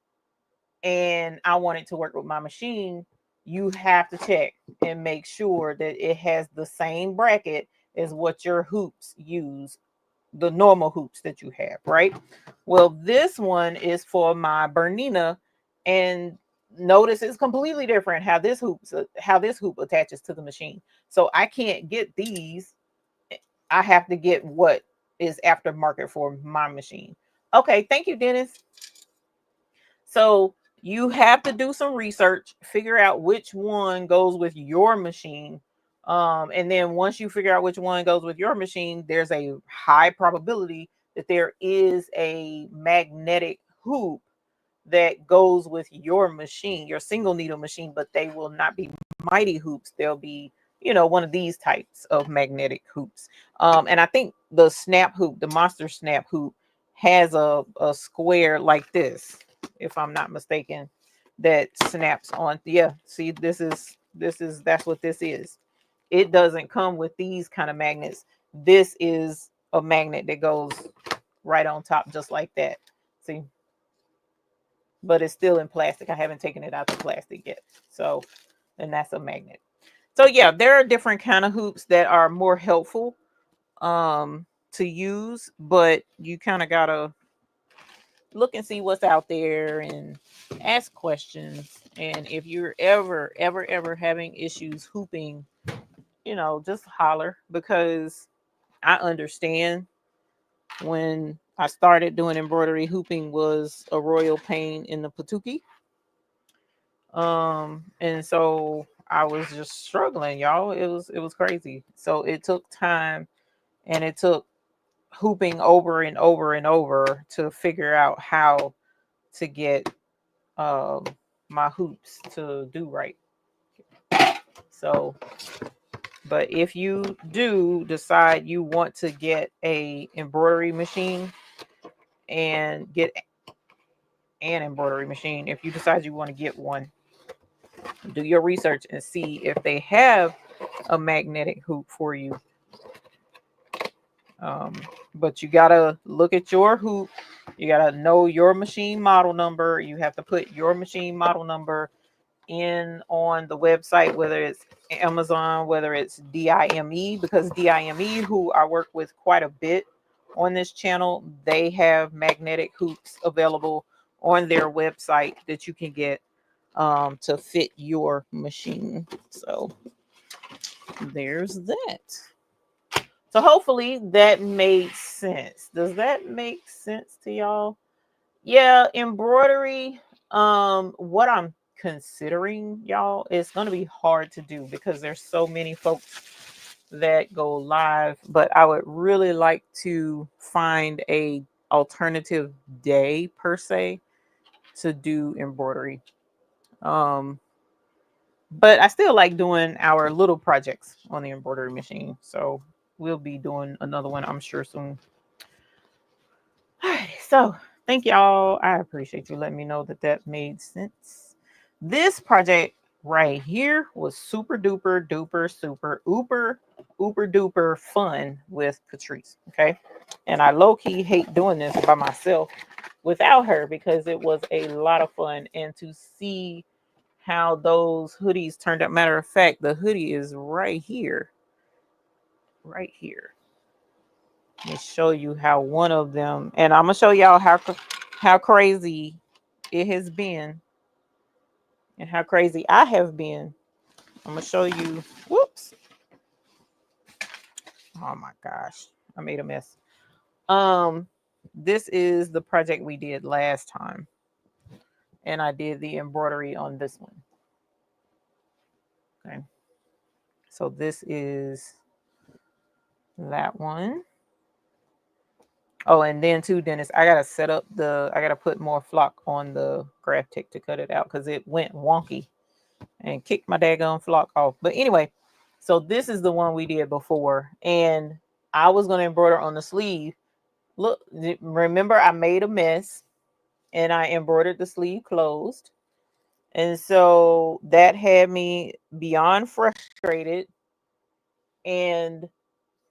and I want it to work with my machine. You have to check and make sure that it has the same bracket as what your hoops use, the normal hoops that you have, right? Well, this one is for my Bernina, and notice it's completely different how this hoop attaches to the machine. So I can't get these. I have to get what is aftermarket for my machine. Okay, thank you, Dennis. So you have to do some research, figure out which one goes with your machine. And then once you figure out which one goes with your machine, there's a high probability that there is a magnetic hoop that goes with your machine, your single needle machine, but they will not be mighty hoops. They'll be, one of these types of magnetic hoops. And I think the snap hoop, the monster snap hoop, has a square like this, if I'm not mistaken, that snaps on. Yeah, see, that's what this is. It doesn't come with these kind of magnets. This is a magnet that goes right on top, just like that. See, but it's still in plastic. I haven't taken it out the plastic yet. So, and that's a magnet. So yeah, there are different kind of hoops that are more helpful to use, but you kind of gotta look and see what's out there and ask questions. And if you're ever having issues hooping, just holler, because I understand. When I started doing embroidery, hooping was a royal pain in the patookie. And so I was just struggling, y'all. It was crazy. So it took time, and it took hooping over and over and over to figure out how to get um my hoops to do right. So, but if you do decide you want to get a embroidery machine and get an embroidery machine, if you decide you want to get one, do your research and see if they have a magnetic hoop for you. But you gotta look at your hoop. You gotta know your machine model number. You have to put your machine model number in on the website, whether it's Amazon, whether it's DIME, because DIME, who I work with quite a bit on this channel, they have magnetic hoops available on their website that you can get to fit your machine. So there's that. So hopefully that made sense. Does that make sense to y'all? Yeah, embroidery. What I'm considering, y'all, it's gonna be hard to do because there's so many folks that go live. But I would really like to find a alternative day per se to do embroidery. Um, but I still like doing our little projects on the embroidery machine. So we'll be doing another one, I'm sure, soon. All right, so thank y'all. I appreciate you letting me know that made sense. This project right here was super duper duper super uber duper fun with Patrice. Okay, and I low key hate doing this by myself without her because it was a lot of fun, and to see how those hoodies turned out. Matter of fact, the hoodie is right here. Right here. Let me show you how one of them, and I'm gonna show y'all how crazy it has been and how crazy I have been. I'm gonna show you. Whoops. Oh my gosh. I made a mess. This is the project we did last time. And I did the embroidery on this one. Okay. So this is that one. Oh, and then too, Dennis, I gotta put more flock on the graph tech to cut it out because it went wonky and kicked my daggone flock off. But anyway, so this is the one we did before, and I was gonna embroider on the sleeve. Look, remember I made a mess and I embroidered the sleeve closed, And so that had me beyond frustrated. And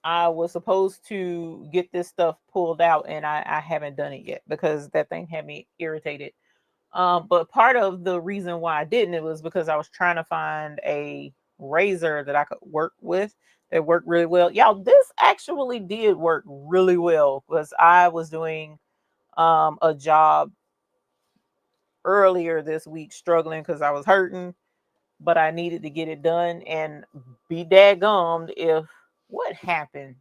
I was supposed to get this stuff pulled out, and I haven't done it yet because that thing had me irritated. But part of the reason why I didn't, it was because I was trying to find a razor that I could work with that worked really well. Y'all, this actually did work really well because I was doing a job earlier this week struggling because I was hurting, but I needed to get it done. And be daggummed if what happened,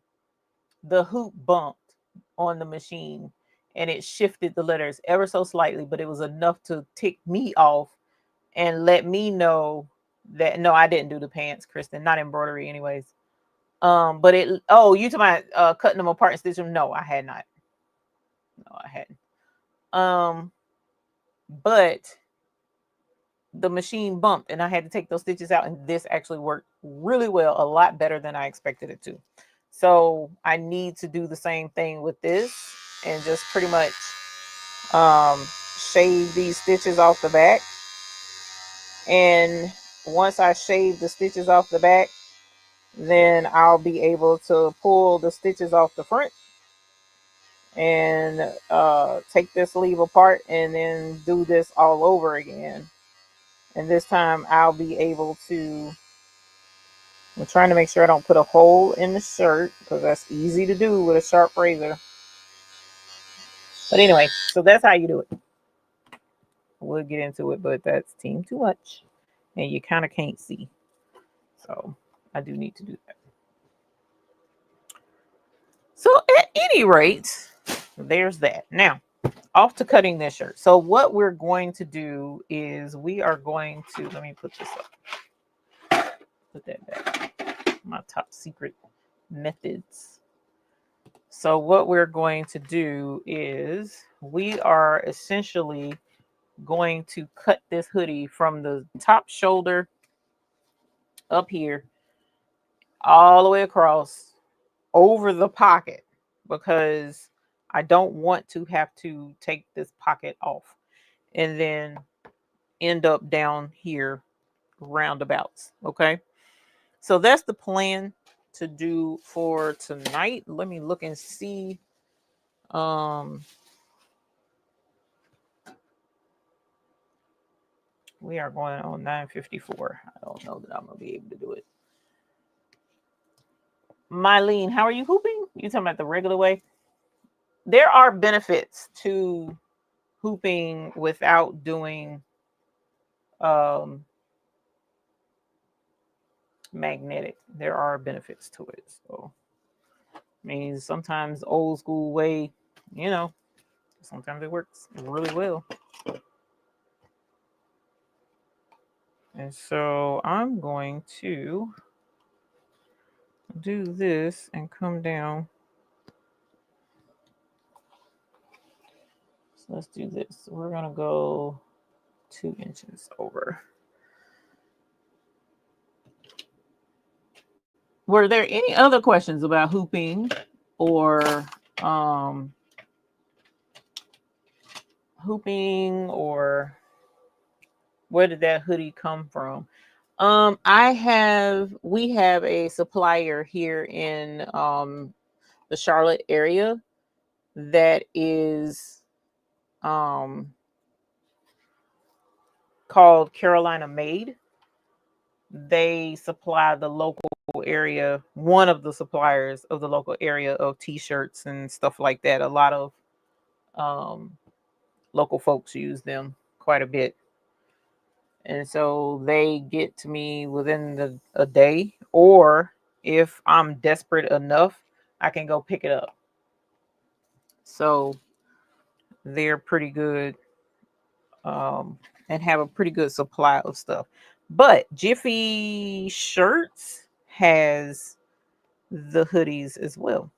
the hoop bumped on the machine and it shifted the letters ever so slightly, but it was enough to tick me off and let me know that no, I didn't do the pants, Kristen, not embroidery anyways. But it, oh, you talking about cutting them apart and stitching them? No, I had not. No, I hadn't. But the machine bumped and I had to take those stitches out, and this actually worked really well, a lot better than I expected it to. So I need to do the same thing with this and just pretty much shave these stitches off the back. And once I shave the stitches off the back, then I'll be able to pull the stitches off the front and take this sleeve apart and then do this all over again. And this time I'll be able to, I'm trying to make sure I don't put a hole in the shirt because that's easy to do with a sharp razor. But anyway, so that's how you do it. We'll get into it, but that's team too much and you kind of can't see. So I do need to do that. So at any rate, there's that. Now, off to cutting this shirt. So what we're going to do is we are going to, let me put this up. Put that back. My top secret methods. So what we're going to do is we are essentially going to cut this hoodie from the top shoulder up here all the way across over the pocket because I don't want to have to take this pocket off and then end up down here roundabouts. Okay. So that's the plan to do for tonight. Let me look and see. We are going on 9:54. I don't know that I'm gonna be able to do it. Mylene, how are you hooping? You talking about the regular way? There are benefits to hooping without doing magnetic. There are benefits to it. So I mean sometimes old school way, you know, sometimes it works really well. And so I'm going to do this and come down. So let's do this. We're gonna go 2 inches over. Were there any other questions about hooping or where did that hoodie come from? We have a supplier here in the Charlotte area that is called Carolina Made. They supply the local area, one of the suppliers of the local area of t-shirts and stuff like that. A lot of local folks use them quite a bit. And so they get to me within a day, or if I'm desperate enough, I can go pick it up. So they're pretty good and have a pretty good supply of stuff. But Jiffy Shirts has the hoodies as well.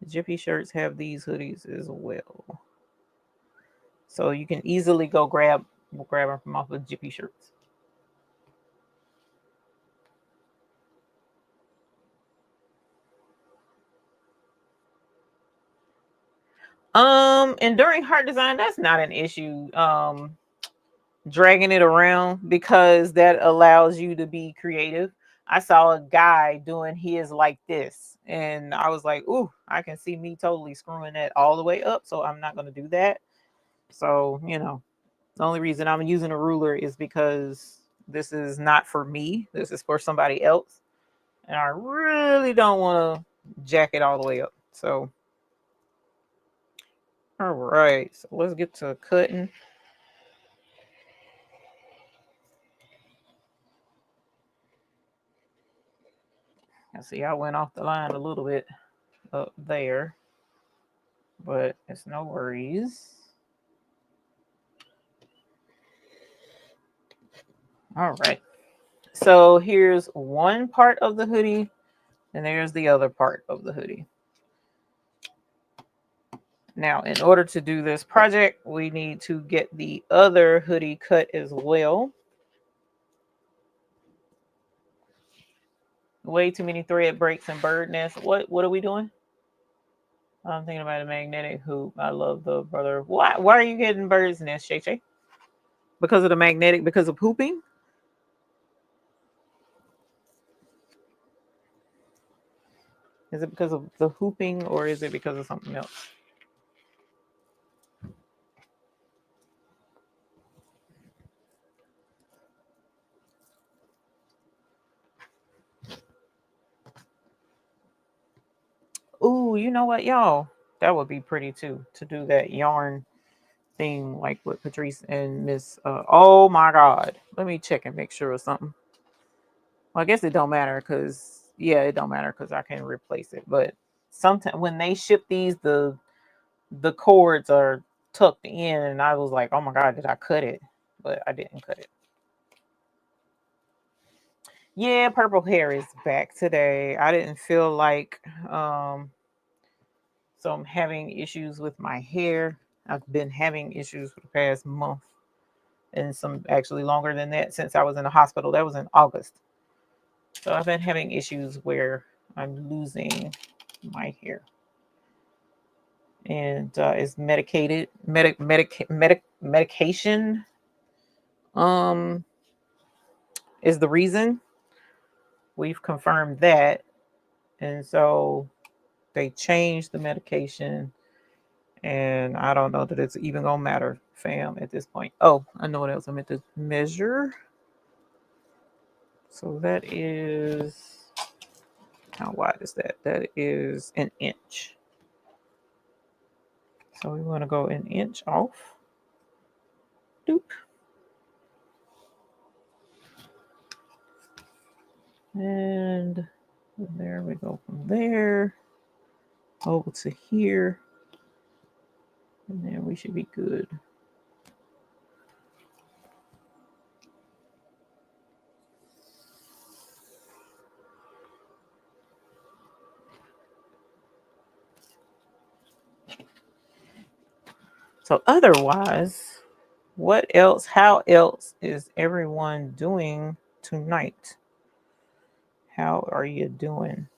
Jiffy Shirts have these hoodies as well. So you can easily go grab them from off of Jiffy Shirts. And during heart design, that's not an issue. dragging it around because that allows you to be creative. I saw a guy doing his like this, and I was like, ooh, I can see me totally screwing that all the way up. So I'm not going to do that. So, the only reason I'm using a ruler is because this is not for me. This is for somebody else. And I really don't want to jack it all the way up. So, all right. So let's get to cutting. I see I went off the line a little bit up there, but it's no worries. All right. So here's one part of the hoodie, and there's the other part of the hoodie. Now, in order to do this project, we need to get the other hoodie cut as well. Way too many thread breaks and bird nests. What are we doing? I'm thinking about a magnetic hoop. I love the brother. Why are you getting bird's nest, Shay Shay? Because of the magnetic, because of hooping? Is it because of the hooping or is it because of something else? Ooh, you know what, y'all? That would be pretty too, to do that yarn thing like with Patrice and Miss oh my god. Let me check and make sure of something. Well, I guess it don't matter because it don't matter because I can replace it. But sometimes when they ship these, the cords are tucked in, and I was like, oh my god, did I cut it? But I didn't cut it. Yeah, purple hair is back today. I didn't feel like so I'm having issues with my hair. I've been having issues for the past month and some actually longer than that since I was in the hospital. That was in August. So I've been having issues where I'm losing my hair. And it's medication um is the reason. We've confirmed that. And so they changed the medication. And I don't know that it's even gonna matter, fam, at this point. Oh, I know what else I meant to measure. So that is, how wide is that? That is an inch. So we want to go an inch off. Doop. And there we go from there over to here. And then we should be good. So otherwise, what else, how else is everyone doing tonight? How are you doing?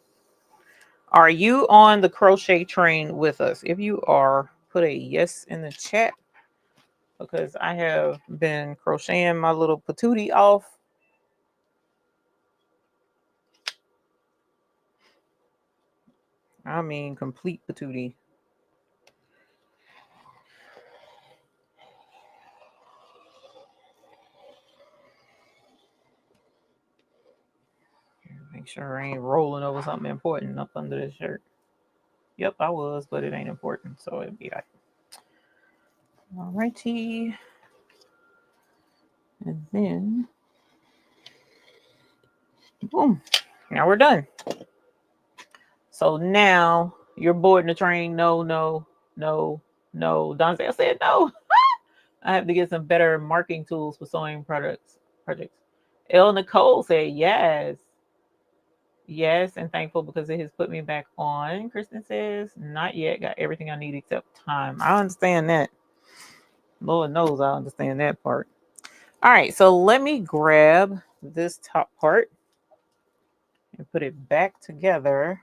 Are you on the crochet train with us? If you are, put a yes in the chat because I have been crocheting my little patootie off. I mean, complete patootie. Make sure I ain't rolling over something important up under this shirt. Yep, I was, but it ain't important, so it'd be like. Alrighty. And then, boom. Now we're done. So now you're boarding the train. No, no, no, no. Donzel said no. I have to get some better marking tools for sewing projects. El Nicole said yes. Yes, and thankful because it has put me back on. Kristen says, not yet. Got everything I need except time. I understand that. Lord knows I understand that part. All right, so let me grab this top part and put it back together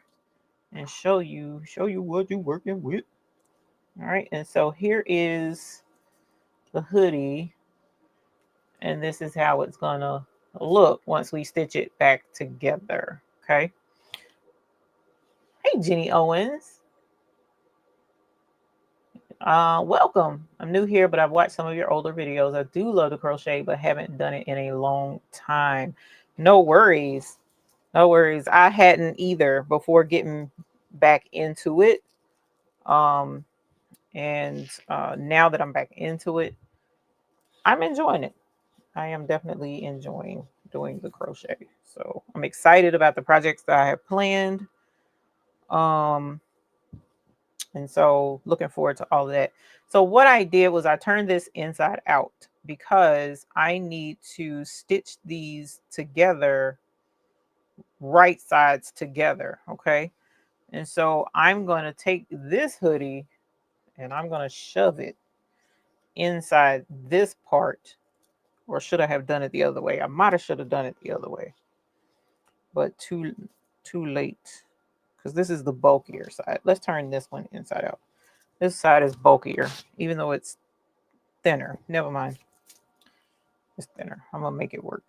and show you what you're working with. All right, and so here is the hoodie And this is how it's gonna look once we stitch it back together. Okay. Hey, Jenny Owens. Welcome. I'm new here, but I've watched some of your older videos. I do love to crochet, but haven't done it in a long time. No worries. No worries. I hadn't either before getting back into it. And now that I'm back into it, I'm enjoying it. I am definitely enjoying doing the crochet. So I'm excited about the projects that I have planned. And so looking forward to all of that. So what I did was I turned this inside out because I need to stitch these together, right sides together. Okay. And so I'm going to take this hoodie and I'm going to shove it inside this part. Or should I have done it the other way? I might have should have done it the other way. But too late. Because this is the bulkier side. Let's turn this one inside out. This side is bulkier, even though it's thinner. Never mind. It's thinner. I'm going to make it work.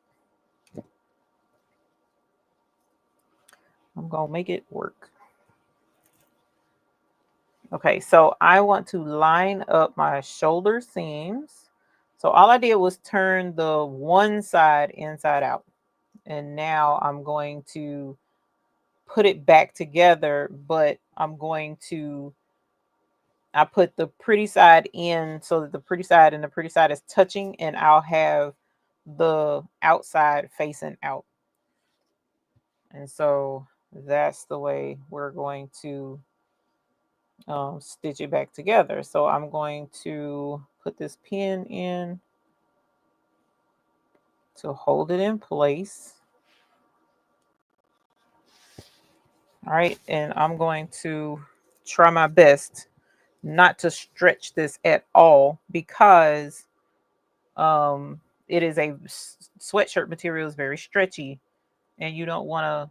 I'm going to make it work. Okay, so I want to line up my shoulder seams. So all I did was turn the one side inside out. And now I'm going to put it back together, but I put the pretty side in so that the pretty side and the pretty side is touching, and I'll have the outside facing out. And so that's the way we're going to stitch it back together. So I'm going to put this pin in to hold it in place. All right, and I'm going to try my best not to stretch this at all because it is a sweatshirt material, is very stretchy, and you don't want to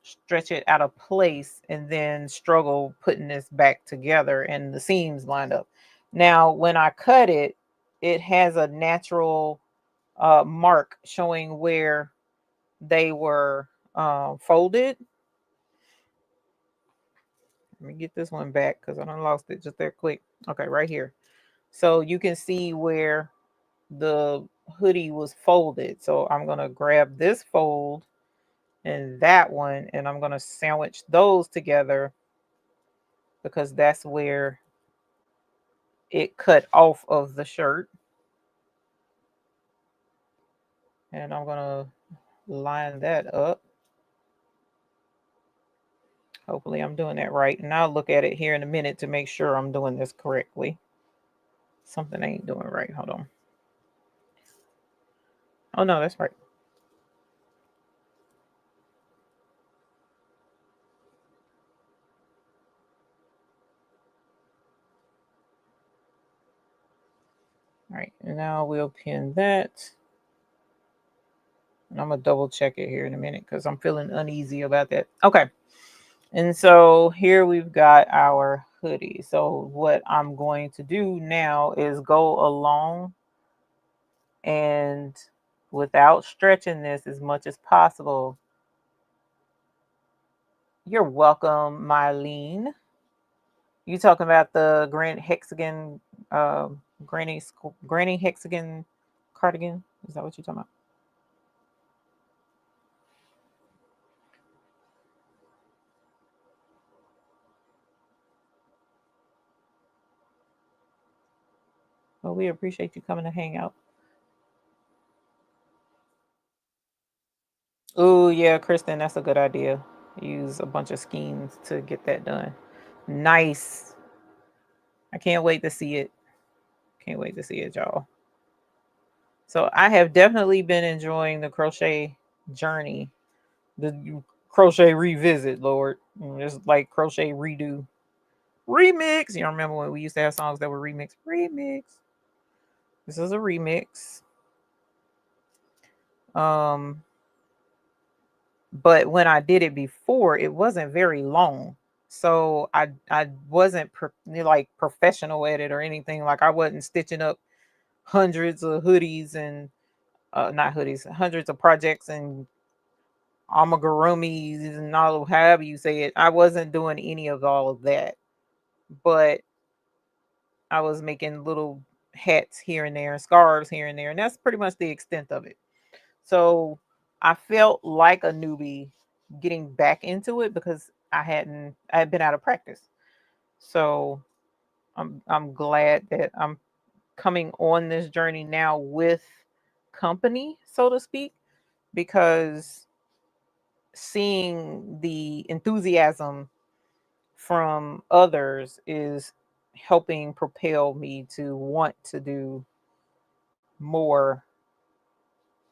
stretch it out of place and then struggle putting this back together and the seams lined up. Now, when I cut it, it has a natural mark showing where they were folded. Let me get this one back because I done lost it just that quick. Okay, right here. So you can see where the hoodie was folded. So I'm going to grab this fold and that one, and I'm going to sandwich those together because that's where it cut off of the shirt. And I'm going to line that up. Hopefully I'm doing that right. And I'll look at it here in a minute to make sure I'm doing this correctly. Something I ain't doing right. Hold on. Oh, no, that's right. All right, and now we'll pin that. And I'm going to double check it here in a minute because I'm feeling uneasy about that. Okay. And so here we've got our hoodie. So what I'm going to do now is go along and without stretching this as much as possible. You're welcome, Mylene. You talking about the grand hexagon, granny hexagon cardigan? Is that what you're talking about? Well, we appreciate you coming to hang out. Oh, yeah, Kristen, that's a good idea. Use a bunch of schemes to get that done. Nice. I can't wait to see it. Can't wait to see it, y'all. So I have definitely been enjoying the crochet journey, the crochet revisit, Lord. It's like crochet redo. Remix. You remember when we used to have songs that were remix? Remix. This is a remix. Um, but when I did it before, it wasn't very long. So I wasn't like professional at it or anything. Like I wasn't stitching up hundreds of hoodies and not hoodies, hundreds of projects and amigurumis and all, however you say it. I wasn't doing any of all of that, but I was making little hats here and there, scarves here and there, and that's pretty much the extent of it. So I felt like a newbie getting back into it because I had been out of practice. So I'm glad that I'm coming on this journey now with company, so to speak, because seeing the enthusiasm from others is helping propel me to want to do more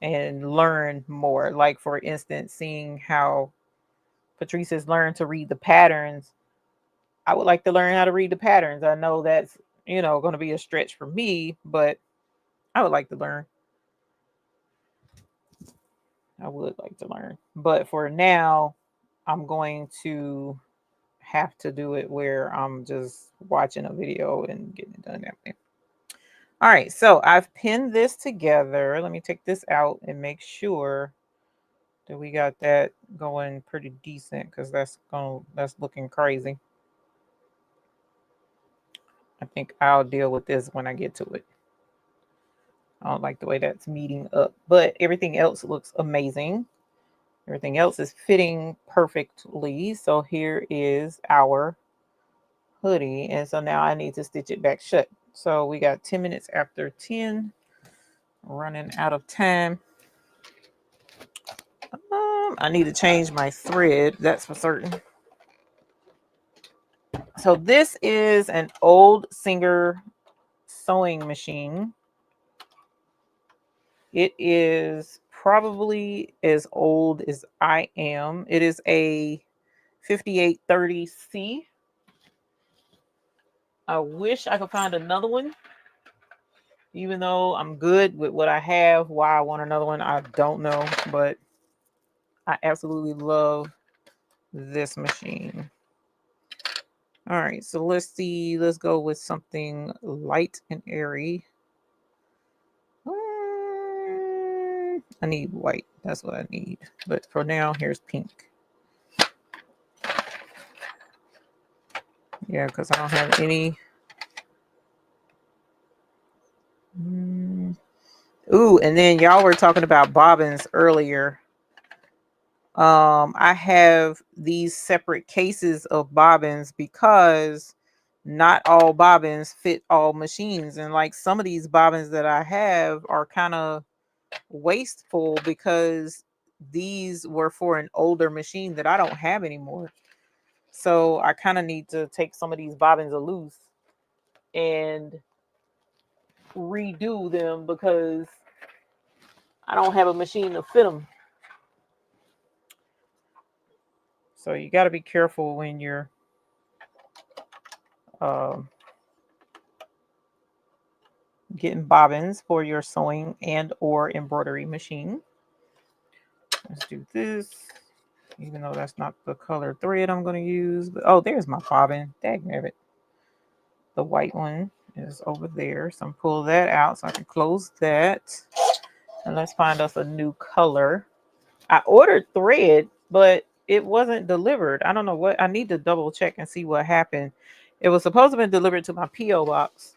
and learn more. Like, for instance, seeing how Patrice has learned to read the patterns. I would like to learn how to read the patterns. I know that's, going to be a stretch for me, but I would like to learn. I would like to learn. But for now, I'm going to have to do it where I'm just watching a video and getting it done that way. All right, so I've pinned this together. Let me take this out and make sure that we got that going pretty decent, because that's looking crazy. I think I'll deal with this when I get to it. I don't like the way that's meeting up, but everything else looks amazing. Everything else is fitting perfectly. So here is our hoodie. And so now I need to stitch it back shut. So we got 10 minutes after 10, running out of time. I need to change my thread, that's for certain. So this is an old Singer sewing machine. It is probably as old as I am. It is a 5830C. I wish I could find another one, even though I'm good with what I have. Why I want another one, I don't know, but I absolutely love this machine. All right, so let's see. Let's go with something light and airy. I need white. That's what I need. But for now, here's pink. Yeah, because I don't have any. Ooh, and then y'all were talking about bobbins earlier. I have these separate cases of bobbins because not all bobbins fit all machines. And like some of these bobbins that I have are kind of wasteful because these were for an older machine that I don't have anymore. So I kind of need to take some of these bobbins loose and redo them because I don't have a machine to fit them. So you got to be careful when you're getting bobbins for your sewing and or embroidery machine. Let's do this, even though that's not the color thread I'm going to use. But, oh, there's my bobbin. Dagnabbit. The white one is over there. So I'm pull that out so I can close that. And let's find us a new color. I ordered thread, but it wasn't delivered. I don't know what. I need to double check and see what happened. It was supposed to be delivered to my P.O. box.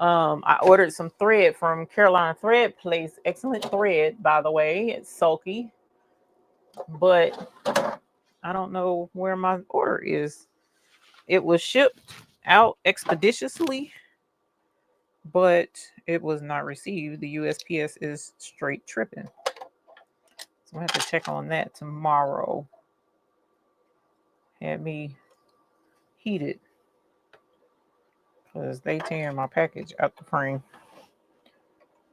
I ordered some thread from Carolina Thread Place. Excellent thread, by the way. It's sulky. But I don't know where my order is. It was shipped out expeditiously, but it was not received. The USPS is straight tripping. So I have to check on that tomorrow. Had me heated because they tearing my package out the frame.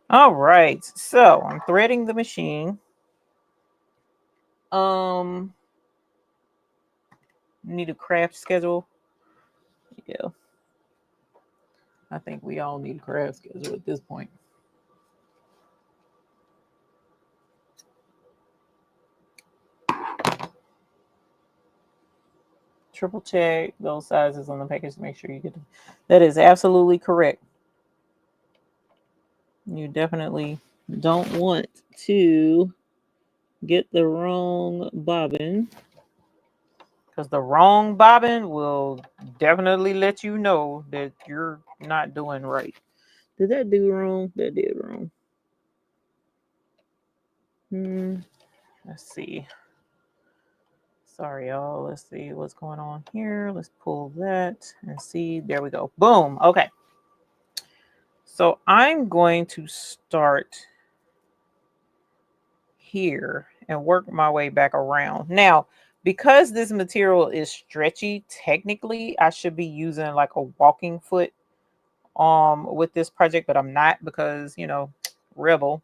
All right, so I'm threading the machine. Need a craft schedule. Yeah, I think we all need a craft schedule at this point. Triple check those sizes on the package to make sure you get them. That is absolutely correct. You definitely don't want to get the wrong bobbin, because the wrong bobbin will definitely let you know that you're not doing right. Did that do wrong? That did wrong. Let's see. Sorry, y'all. Let's see what's going on here. Let's pull that and see. There we go. Boom. Okay. So I'm going to start here and work my way back around. Now, because this material is stretchy, technically I should be using like a walking foot with this project, but I'm not, because rebel.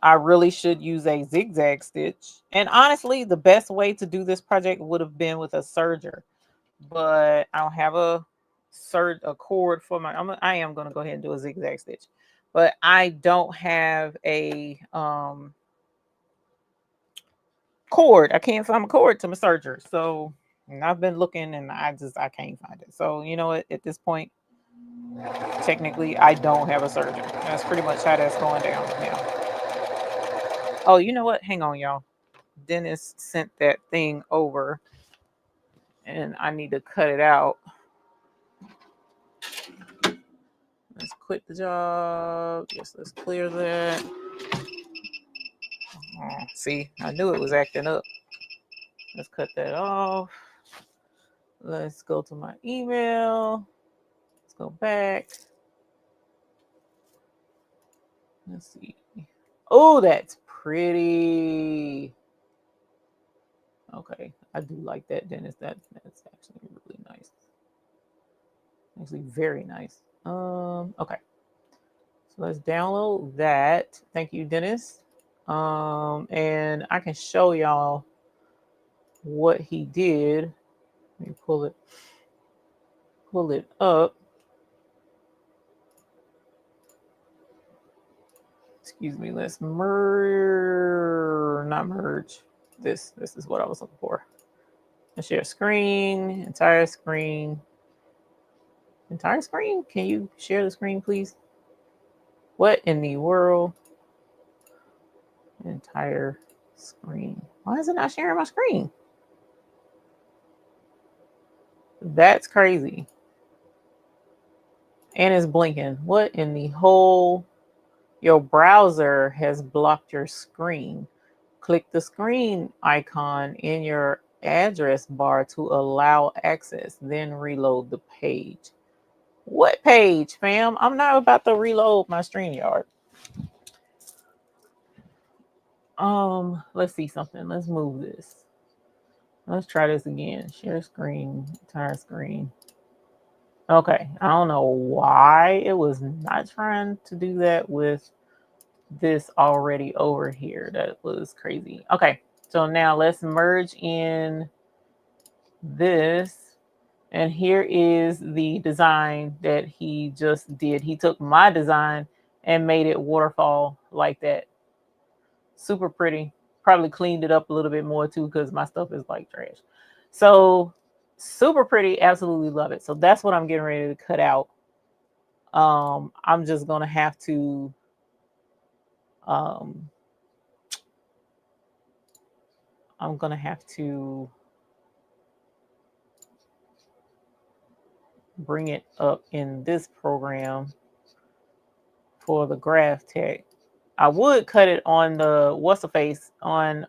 I really should use a zigzag stitch. And honestly, the best way to do this project would have been with a serger, but I don't have a cord for my. I am going to go ahead and do a zigzag stitch, but I don't have a cord. I can't find a cord to my serger. So I've been looking and I can't find it. So you know what? At this point, technically, I don't have a serger. That's pretty much how that's going down. Yeah. Oh, you know what? Hang on, y'all. Dennis sent that thing over and I need to cut it out. Let's quit the job. Yes, let's clear that. See, I knew it was acting up. Let's cut that off. Let's go to my email. Let's go back. Let's see. Oh, that's pretty. Okay, I do like that, Dennis. That's actually really nice. Actually, very nice. Okay. So let's download that. Thank you, Dennis. And I can show y'all what he did. Let me pull it up. Excuse me. Let's not merge. This is what I was looking for. Let's share screen, entire screen. Entire screen? Can you share the screen, please? What in the world? Entire screen. Why is it not sharing my screen? That's crazy. And it's blinking. What in the whole? Your browser has blocked your screen. Click the screen icon in your address bar to allow access, then reload the page. What page, fam? I'm not about to reload my StreamYard. Let's see something. Let's move this. Let's try this again. Share screen, entire screen. Okay, I don't know why it was not trying to do that with this already over here. That was crazy. Okay, so now let's merge in this. And here is the design that he just did. He took my design and made it waterfall like that. Super pretty. Probably cleaned it up a little bit more too, because my stuff is like trash. So super pretty. Absolutely love it. So that's what I'm getting ready to cut out. I'm just gonna have to bring it up in this program for the graph tech. I would cut it on the what's-a-face on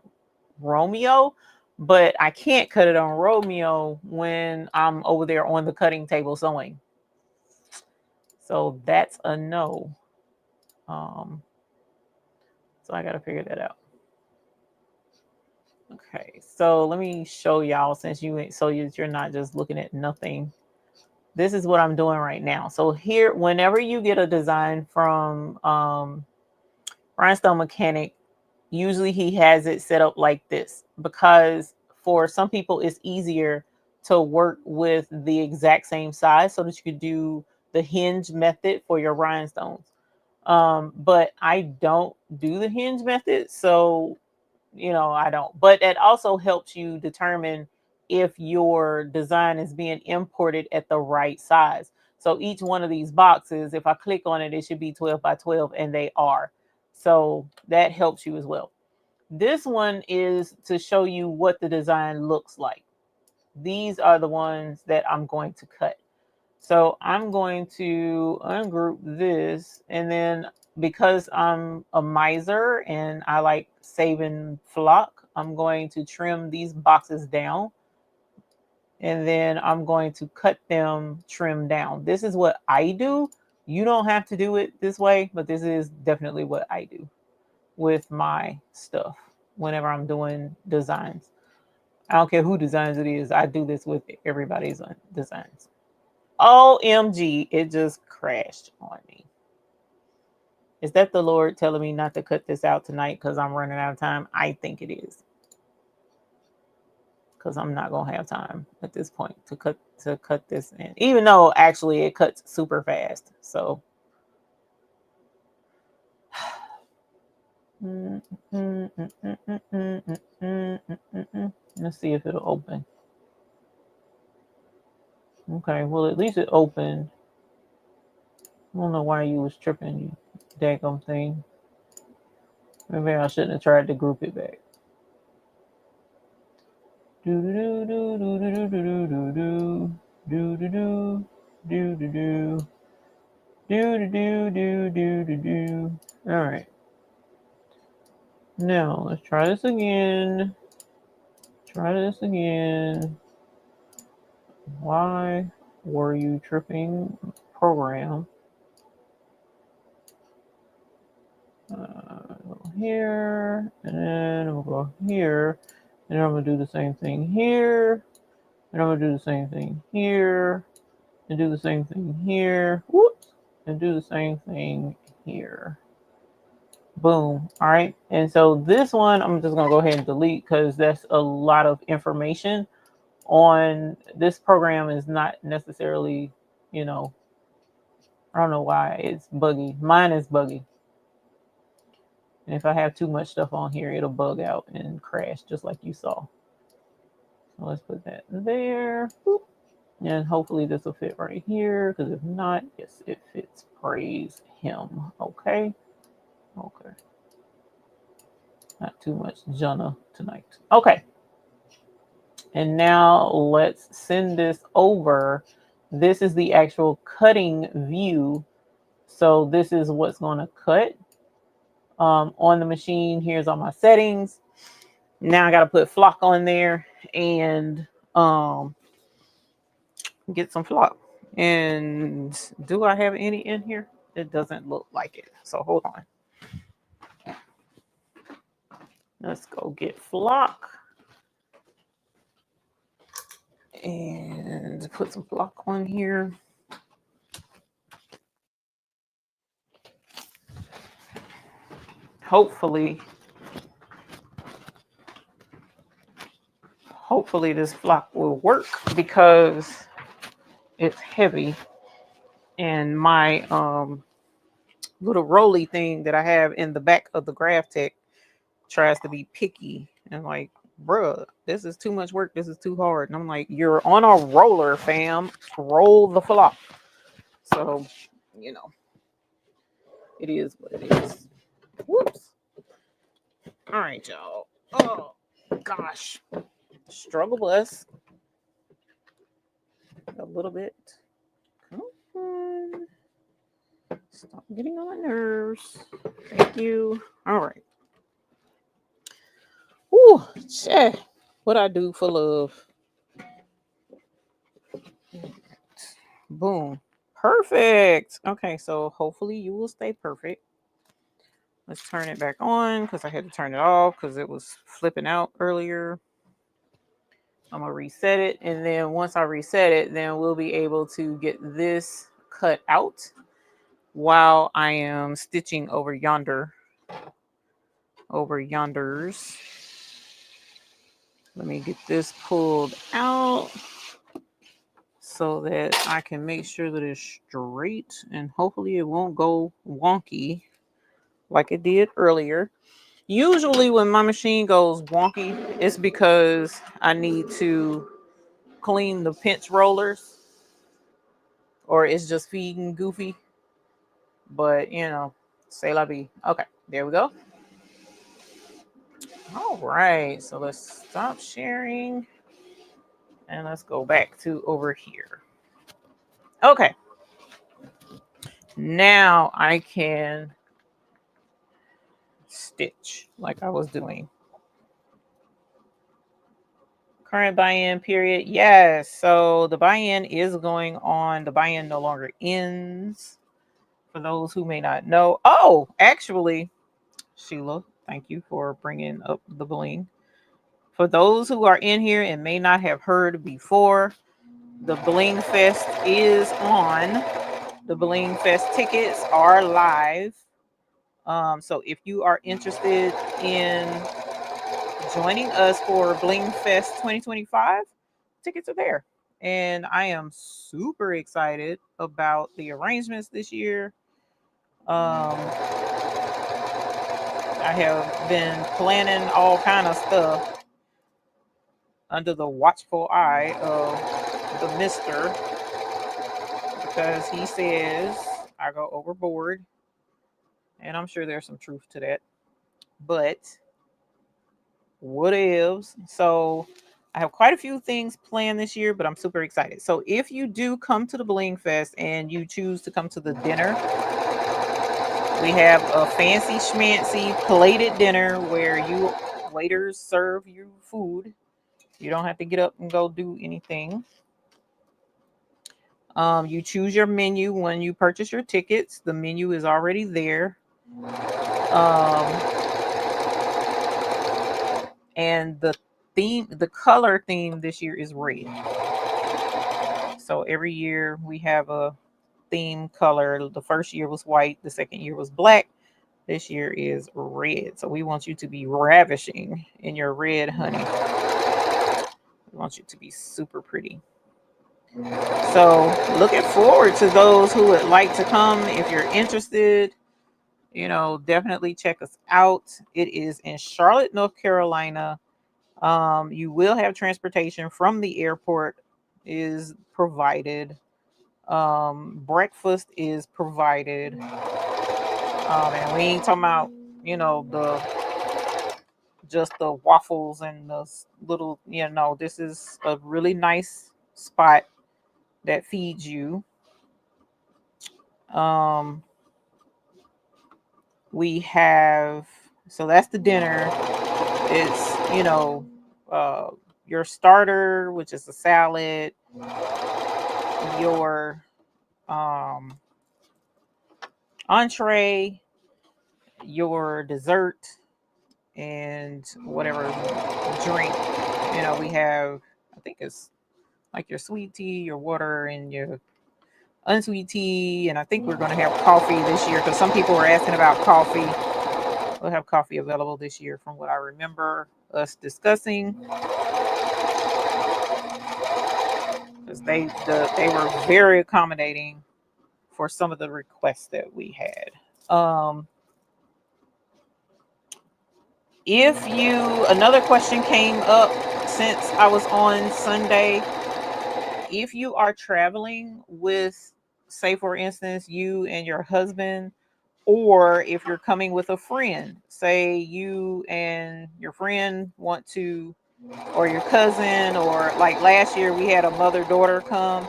Romeo, but I can't cut it on Romeo when I'm over there on the cutting table sewing. So that's a no. So I got to figure that out. Okay, so let me show y'all, since you're not just looking at nothing. This is what I'm doing right now. So here, whenever you get a design from Rhinestone Mechanic, usually he has it set up like this, because for some people it's easier to work with the exact same size so that you could do the hinge method for your rhinestones. But I don't do the hinge method, so I don't. But it also helps you determine if your design is being imported at the right size. So each one of these boxes, if I click on it, it should be 12 by 12, and they are. So that helps you as well. This one is to show you what the design looks like. These are the ones that I'm going to cut. So I'm going to ungroup this, and then because I'm a miser and I like saving flock, I'm going to trim these boxes down, and then I'm going to cut them trim down. This is what I do. You don't have to do it this way, but this is definitely what I do with my stuff whenever I'm doing designs. I don't care who designs it is. I do this with everybody's designs. OMG, it just crashed on me. Is that the Lord telling me not to cut this out tonight because I'm running out of time? I think it is. Because I'm not going to have time at this point to cut this in. Even though actually it cuts super fast. So let's see if it'll open. Okay, well, at least it opened. I don't know why you was tripping, you daggum thing. Maybe I shouldn't have tried to group it back. Do do do do do do do do do do do do do do do do do do do. All right. Now let's try this again. Try this again. Why were you tripping, program? Here, and then we'll go here, and I'm gonna do the same thing here, and I'm gonna do the same thing here, and do the same thing here, whoops, and do the same thing here. Boom. All right. And so this one, I'm just gonna go ahead and delete because that's a lot of information on this program. Is not necessarily, I don't know why it's buggy. Mine is buggy. And if I have too much stuff on here, it'll bug out and crash just like you saw. So let's put that there. Boop. And hopefully this will fit right here. Because if not, yes, it fits. Praise him. Okay. Okay. Not too much Jonah tonight. Okay. And now let's send this over. This is the actual cutting view. So this is what's going to cut. On the machine. Here's all my settings. Now I got to put flock on there and get some flock. And do I have any in here? It doesn't look like it. So hold on. Let's go get flock and put some flock on here. Hopefully this flock will work because it's heavy, and my little rolly thing that I have in the back of the Graph Tech tries to be picky and like, bruh, this is too much work, this is too hard. And I'm like, you're on a roller, fam, roll the flock. So it is what it is. Whoops. All right, y'all. Oh gosh, struggle bus a little bit. Come on. Stop getting on my nerves. Thank you. All right. Ooh, shit. What I do for love. Boom. Perfect. Okay, so hopefully you will stay perfect. Let's turn it back on because I had to turn it off because it was flipping out earlier. I'm going to reset it. And then once I reset it, then we'll be able to get this cut out while I am stitching over yonders. Let me get this pulled out so that I can make sure that it's straight, and hopefully it won't go wonky like it did earlier. Usually when my machine goes wonky, it's because I need to clean the pinch rollers. or it's just feeding goofy. But you know, say la vie. Okay, there we go. All right, so let's stop sharing and let's go back to over here. Okay, now I can stitch like I was doing. Current buy-in period. Yes, so the buy-in is going on. The buy-in no longer ends. For those who may not know. Oh, actually, Sheila, thank you for bringing up the bling. For those who are in here and may not have heard before, the Bling Fest is on. The Bling Fest tickets are live. So if you are interested in joining us for Bling Fest 2025, tickets are there. And I am super excited about the arrangements this year. I have been planning all kind of stuff under the watchful eye of the mister, because he says I go overboard, and I'm sure there's some truth to that, but what ifs. So I have quite a few things planned this year, but I'm super excited. So if you do come to the Bling Fest and you choose to come to the dinner, we have a fancy schmancy plated dinner where you waiters serve you food. You don't have to get up and go do anything. You choose your menu when you purchase your tickets. The menu is already there. And the color theme this year is red. So every year we have a theme color. The first year was white. The second year was black. This year is red. So we want you to be ravishing in your red, honey. We want you to be super pretty. So looking forward to those who would like to come. If you're interested, definitely check us out. It is in Charlotte, North Carolina. You will have transportation from the airport is provided. Breakfast is provided. And we ain't talking about, just the waffles and the little, this is a really nice spot that feeds you. We have, so that's the dinner. It's, your starter, which is a salad, your entree, your dessert, and whatever drink. We have, I think it's like your sweet tea, your water, and your unsweet tea. And I think we're going to have coffee this year because some people were asking about coffee. We'll have coffee available this year from what I remember us discussing. Because they were very accommodating for some of the requests that we had. Another question came up since I was on Sunday. If you are traveling with, say for instance, you and your husband, or if you're coming with a friend, say you and your friend want to, or your cousin, or like last year we had a mother-daughter come.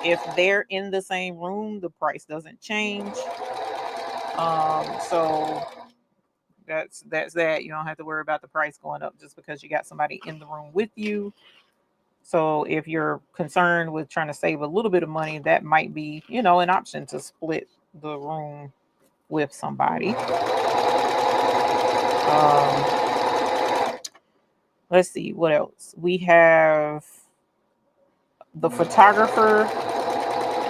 If they're in the same room, the price doesn't change. So that's that. You don't have to worry about the price going up just because you got somebody in the room with you. So if you're concerned with trying to save a little bit of money, that might be, an option to split the room with somebody. Let's see what else. We have the photographer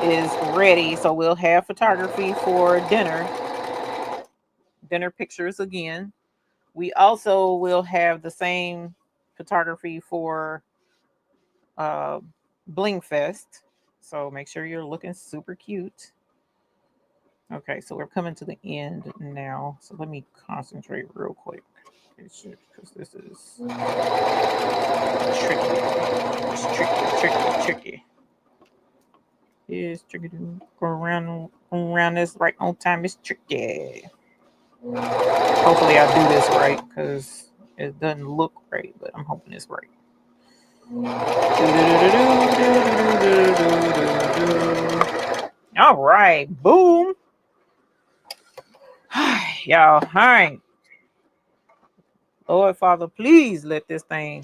is ready, so we'll have photography for dinner pictures again. We also will have the same photography for Bling Fest, so make sure you're looking super cute. Okay, so we're coming to the end now, so let me concentrate real quick because this is tricky. It's tricky. It's tricky to go around this right on time. It's tricky. Hopefully I do this right because it doesn't look right, but I'm hoping it's right. All right, boom. Y'all, all right. Lord Father, please let this thing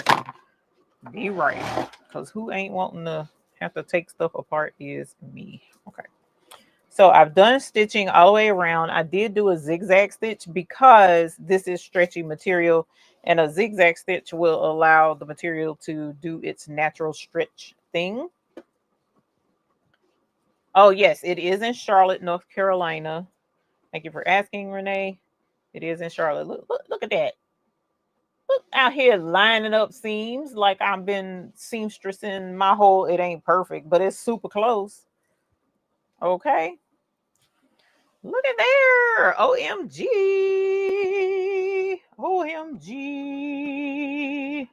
be right. Because who ain't wanting to have to take stuff apart is me. Okay. So I've done stitching all the way around. I did do a zigzag stitch because this is stretchy material, and a zigzag stitch will allow the material to do its natural stretch thing. Oh, yes, it is in Charlotte, North Carolina. Thank you for asking, Renee. It is in Charlotte. Look at that. Look out here lining up seams like I've been seamstressing my whole. It ain't perfect, but it's super close. Okay. Look at there. OMG. OMG.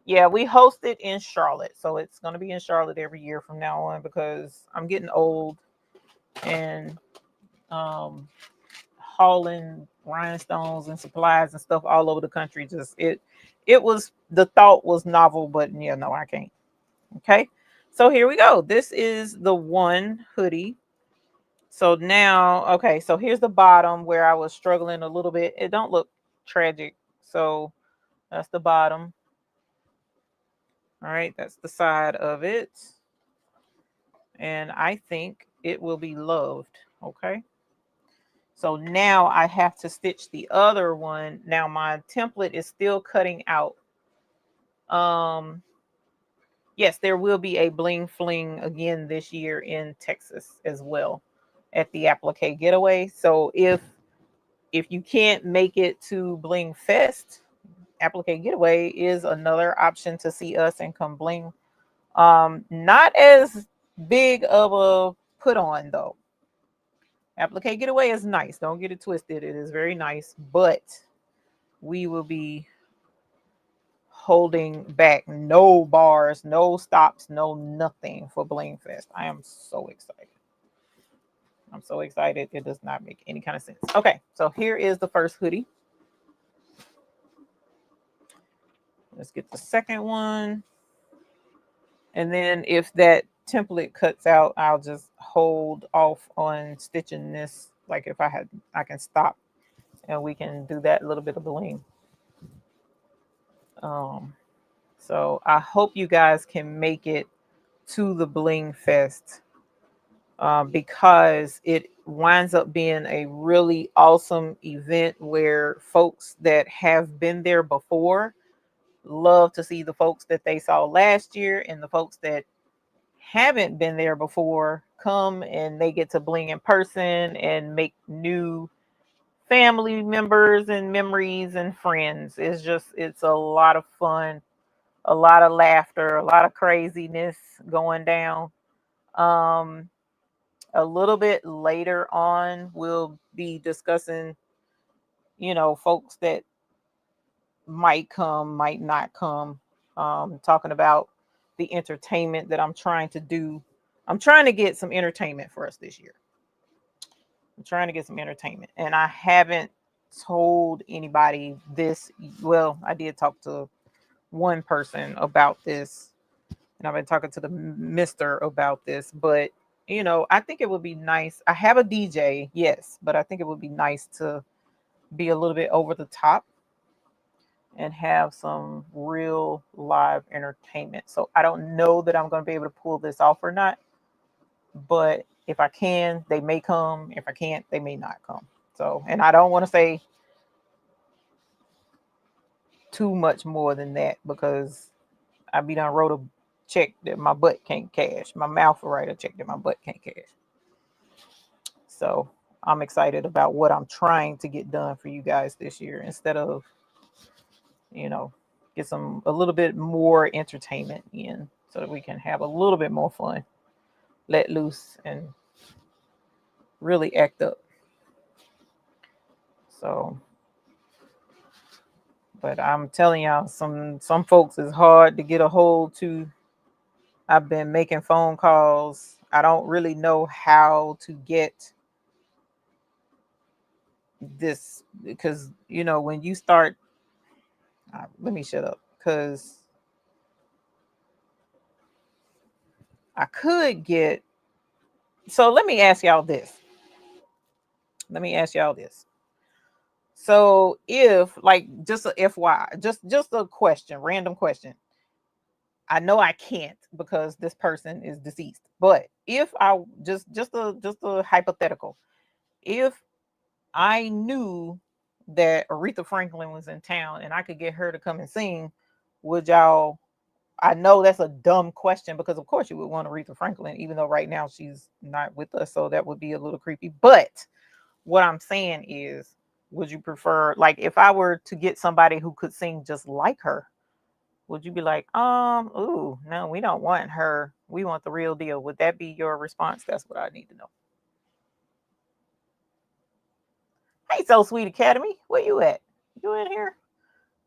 Yeah, we host it in Charlotte. So it's going to be in Charlotte every year from now on because I'm getting old and hauling rhinestones and supplies and stuff all over the country. Just it was, the thought was novel, but yeah, no, I can't. Okay. So here we go. This is the one hoodie. So now, okay, so here's the bottom where I was struggling a little bit. It don't look tragic. So that's the bottom. All right, that's the side of it. And I think it will be loved. Okay. So now I have to stitch the other one. Now my template is still cutting out. Yes, there will be a Bling Fling again this year in Texas as well at the Applique Getaway. So if you can't make it to Bling Fest, Applique Getaway is another option to see us and come bling. Not as big of a put on though. Applique Getaway is nice. Don't get it twisted. It is very nice, but we will be holding back no bars, no stops, no nothing for Bling Fest. I am so excited. I'm so excited. It does not make any kind of sense. Okay, so here is the first hoodie. Let's get the second one. And then if that template cuts out, I'll just hold off on stitching this. Like if I can stop and we can do that little bit of bling. So I hope you guys can make it to the Bling Fest because it winds up being a really awesome event where folks that have been there before love to see the folks that they saw last year, and the folks that haven't been there before come and they get to bling in person and make new family members and memories and friends. It's a lot of fun, a lot of laughter, a lot of craziness going down. A little bit later on, we'll be discussing, folks that might come, might not come, talking about the entertainment that I'm trying to do. I'm trying to get some entertainment for us this year. I'm trying to get some entertainment. And I haven't told anybody this. Well, I did talk to one person about this, and I've been talking to the mister about this, but I think it would be nice. I have a DJ, yes, but I think it would be nice to be a little bit over the top and have some real live entertainment. So I don't know that I'm going to be able to pull this off or not, but if I can, they may come. If I can't, they may not come. So, and I don't want to say too much more than that because I be done wrote a check that my butt can't cash. My mouth will write a check that my butt can't cash. So I'm excited about what I'm trying to get done for you guys this year instead of, get a little bit more entertainment in so that we can have a little bit more fun, let loose, and really act up. So, but I'm telling y'all, some folks is hard to get a hold to. I've been making phone calls. I don't really know how to get this because, when you start, let me shut up because I could get. So let me ask y'all this. So if, like, just a FYI, just a question, random question. I know I can't because this person is deceased. But if I just a hypothetical, if I knew that Aretha Franklin was in town and I could get her to come and sing, would y'all? I know that's a dumb question because of course you would want Aretha Franklin, even though right now she's not with us, so that would be a little creepy. But what I'm saying is, would you prefer, like, if I were to get somebody who could sing just like her, would you be like, ooh, no, we don't want her. We want the real deal. Would that be your response? That's what I need to know. Hey, So Sweet Academy, where you at? You in here?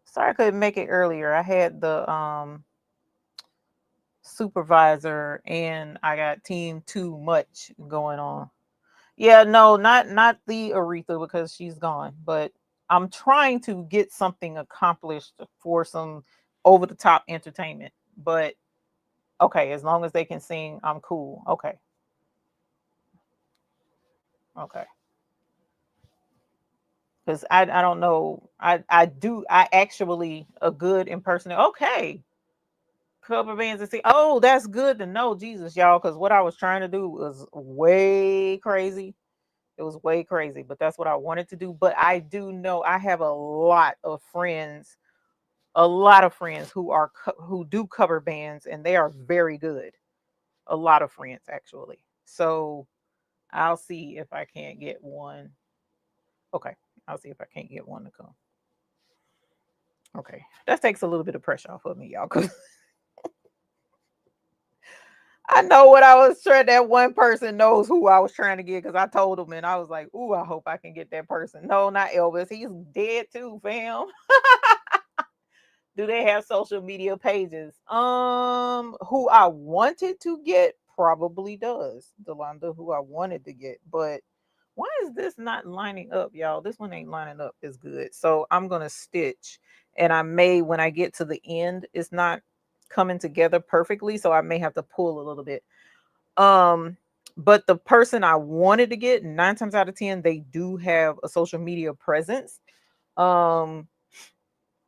Sorry I couldn't make it earlier. I had the supervisor and I got team too much going on. Yeah, no, not the Aretha because she's gone, but I'm trying to get something accomplished for some over the top entertainment. But okay, as long as they can sing, I'm cool. Okay. Okay. Because I don't know. I actually a good impersonator. Okay. Cover bands and see. Oh, that's good to know, Jesus, y'all. Because what I was trying to do was way crazy. It was way crazy, but that's what I wanted to do. But I do know I have a lot of friends who do cover bands, and they are very good. A lot of friends actually. So I'll see if I can't get one. Okay, I'll see if I can't get one to come. Okay, that takes a little bit of pressure off of me, y'all. Cause I know what I was trying. That one person knows who I was trying to get because I told him, and I was like, "Ooh, I hope I can get that person." No, not Elvis. He's dead too, fam. Do they have social media pages? Who I wanted to get probably does. Delonda, who I wanted to get, but why is this not lining up, y'all? This one ain't lining up as good. So I'm gonna stitch, and I may, when I get to the end, it's not coming together perfectly, so I may have to pull a little bit. Um, but the person I wanted to get, 9 times out of 10, they do have a social media presence. Um,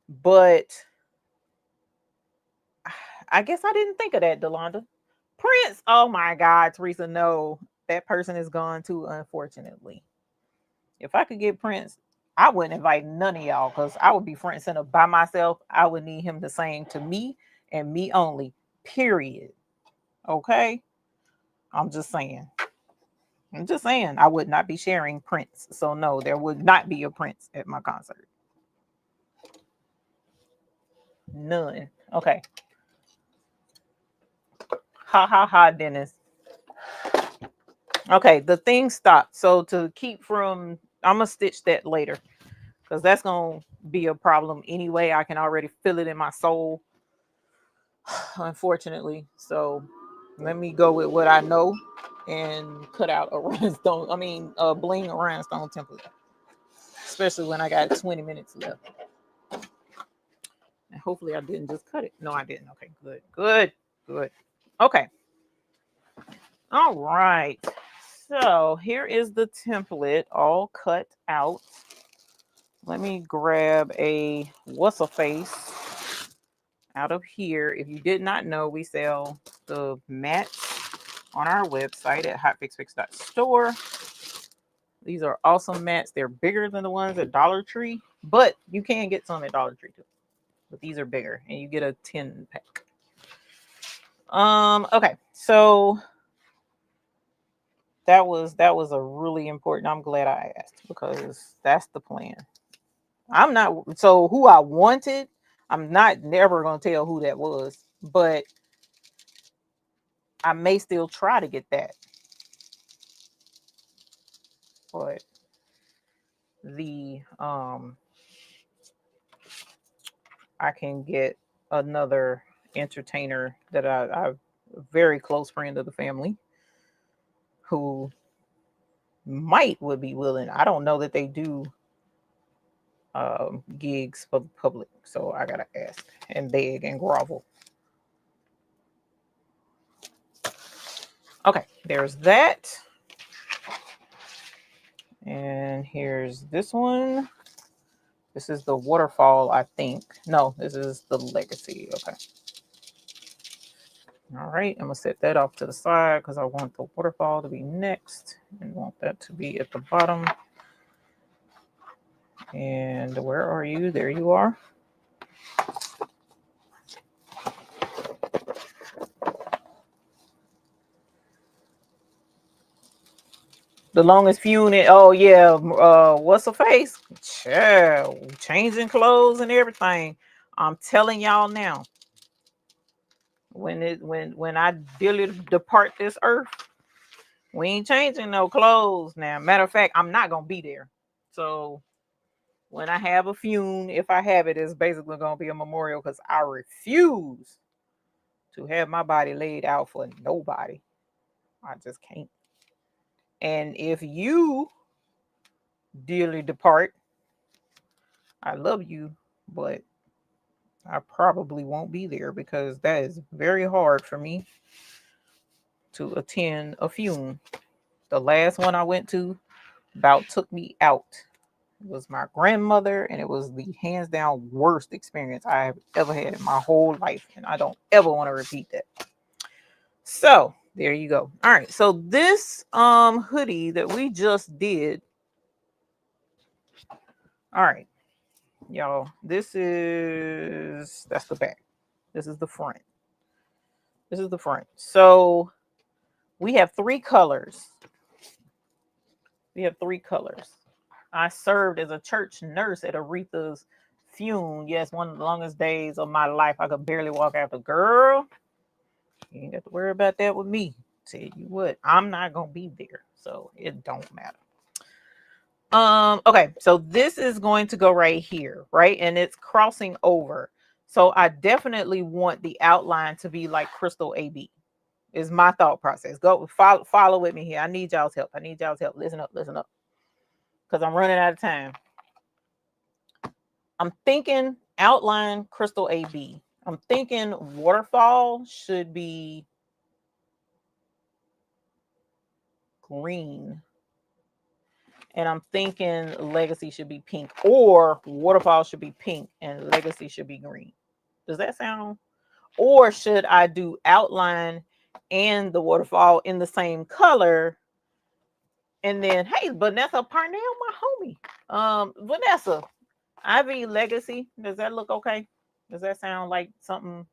but I guess I didn't think of that, Delonda. Prince. Oh my God, Teresa. No, that person is gone too, unfortunately. If I could get Prince, I wouldn't invite none of y'all because I would be front and center by myself. I would need him to sing to me and me only. Period. Okay. I'm just saying. I'm just saying. I would not be sharing Prince. So no, there would not be a Prince at my concert. None. Okay. Ha ha ha, Dennis. Okay, the thing stopped. So to keep from, I'm gonna stitch that later because that's gonna be a problem anyway. I can already feel it in my soul, unfortunately. So let me go with what I know and cut out a rhinestone. I mean, a bling rhinestone template, especially when I got 20 minutes left. And hopefully, I didn't just cut it. No, I didn't. Okay, good, good, good. Okay, all right. So here is the template all cut out. Let me grab a what's a face out of here. If you did not know, we sell the mats on our website at hotfixfix.store. These are awesome mats. They're bigger than the ones at Dollar Tree, but you can get some at Dollar Tree too. But these are bigger, and you get a 10 pack. Okay, so that was a really important. I'm glad I asked because that's the plan. I'm not, so who I wanted, I'm not never gonna tell who that was, but I may still try to get that. But the I can get another entertainer that I a very close friend of the family who would be willing. I don't know that they do gigs for the public, so I gotta ask and beg and grovel. Okay, there's that. And here's this one. This is the waterfall, I think. No, this is the legacy. Okay. All right, I'm gonna set that off to the side because I want the waterfall to be next and want that to be at the bottom. And where are you? There you are. The longest fume. Oh yeah. What's her face? Yeah, changing clothes and everything. I'm telling y'all now. When I dearly depart this earth, we ain't changing no clothes now. Matter of fact, I'm not gonna be there. So when I have a funeral, if I have it, it's basically gonna be a memorial because I refuse to have my body laid out for nobody. I just can't. And if you dearly depart, I love you, but I probably won't be there because that is very hard for me to attend a funeral. The last one I went to about took me out. It was my grandmother, and it was the hands down worst experience I have ever had in my whole life, and I don't ever want to repeat that. So there you go. All right, so this hoodie that we just did. All right, y'all, that's the back. This is the front. This is the front. So we have three colors. I served as a church nurse at Aretha's funeral. Yes, one of the longest days of my life. I could barely walk out. The girl, you ain't got to worry about that with me. Tell you what, I'm not gonna be there, so it don't matter. Okay, so this is going to go right here, right? And it's crossing over. So I definitely want the outline to be like Crystal AB. Is my thought process. Go follow with me here. I need y'all's help. Listen up. Because I'm running out of time. I'm thinking outline Crystal AB. I'm thinking waterfall should be green. And I'm thinking legacy should be pink, or waterfall should be pink and legacy should be green. Does that sound? Or should I do outline and the waterfall in the same color? And then, hey, Vanessa Parnell, my homie. Vanessa, Ivy Legacy. Does that look okay? Does that sound like something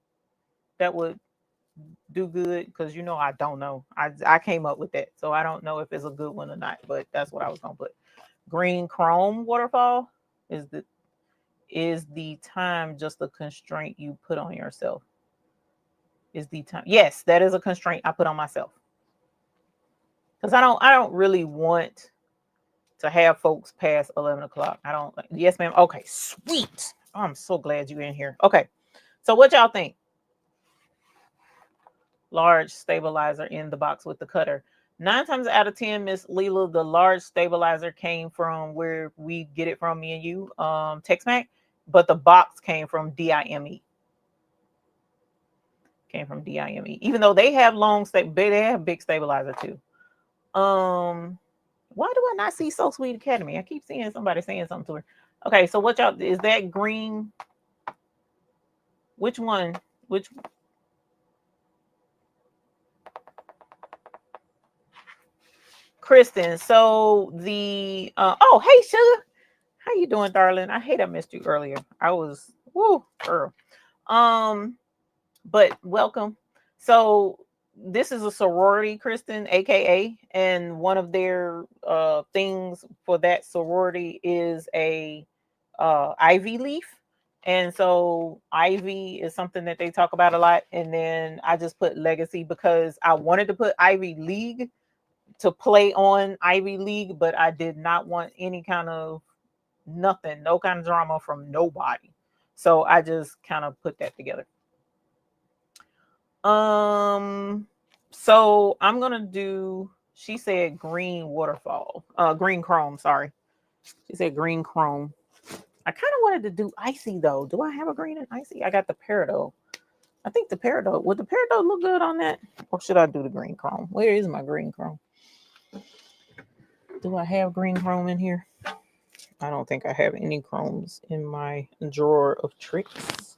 that would do good? Because I don't know. I came up with that, so I don't know if it's a good one or not. But that's what I was gonna put. Green chrome waterfall is the time just a constraint you put on yourself? Is the time? Yes, that is a constraint I put on myself. Because I don't really want to have folks past 11 o'clock. I don't. Yes, ma'am. Okay, sweet. Oh, I'm so glad you're in here. Okay, so what y'all think? Large stabilizer in the box with the cutter. 9 times out of 10, Miss Leela, the large stabilizer came from where we get it from, me and you, Tex-Mac, but the box came from DIME. Even though they have they have big stabilizer too. Why do I not see So Sweet Academy? I keep seeing somebody saying something to her. Okay, so what y'all, is that green? Which one? Kristen. So the oh, hey sugar. How you doing, darling? I hate I missed you earlier. I was girl. But welcome. So this is a sorority, Kristen, aka, and one of their things for that sorority is a ivy leaf. And so ivy is something that they talk about a lot. And then I just put legacy because I wanted to put Ivy League to play on Ivy League, but I did not want any kind of nothing, no kind of drama from nobody. So I just kind of put that together. So I'm gonna do. She said green waterfall. Green chrome. Sorry, she said green chrome. I kind of wanted to do icy though. Do I have a green and icy? I got the peridot. I think the peridot. Would the peridot look good on that, or should I do the green chrome? Where is my green chrome? Do I have green chrome in here? I don't think I have any chromes in my drawer of tricks.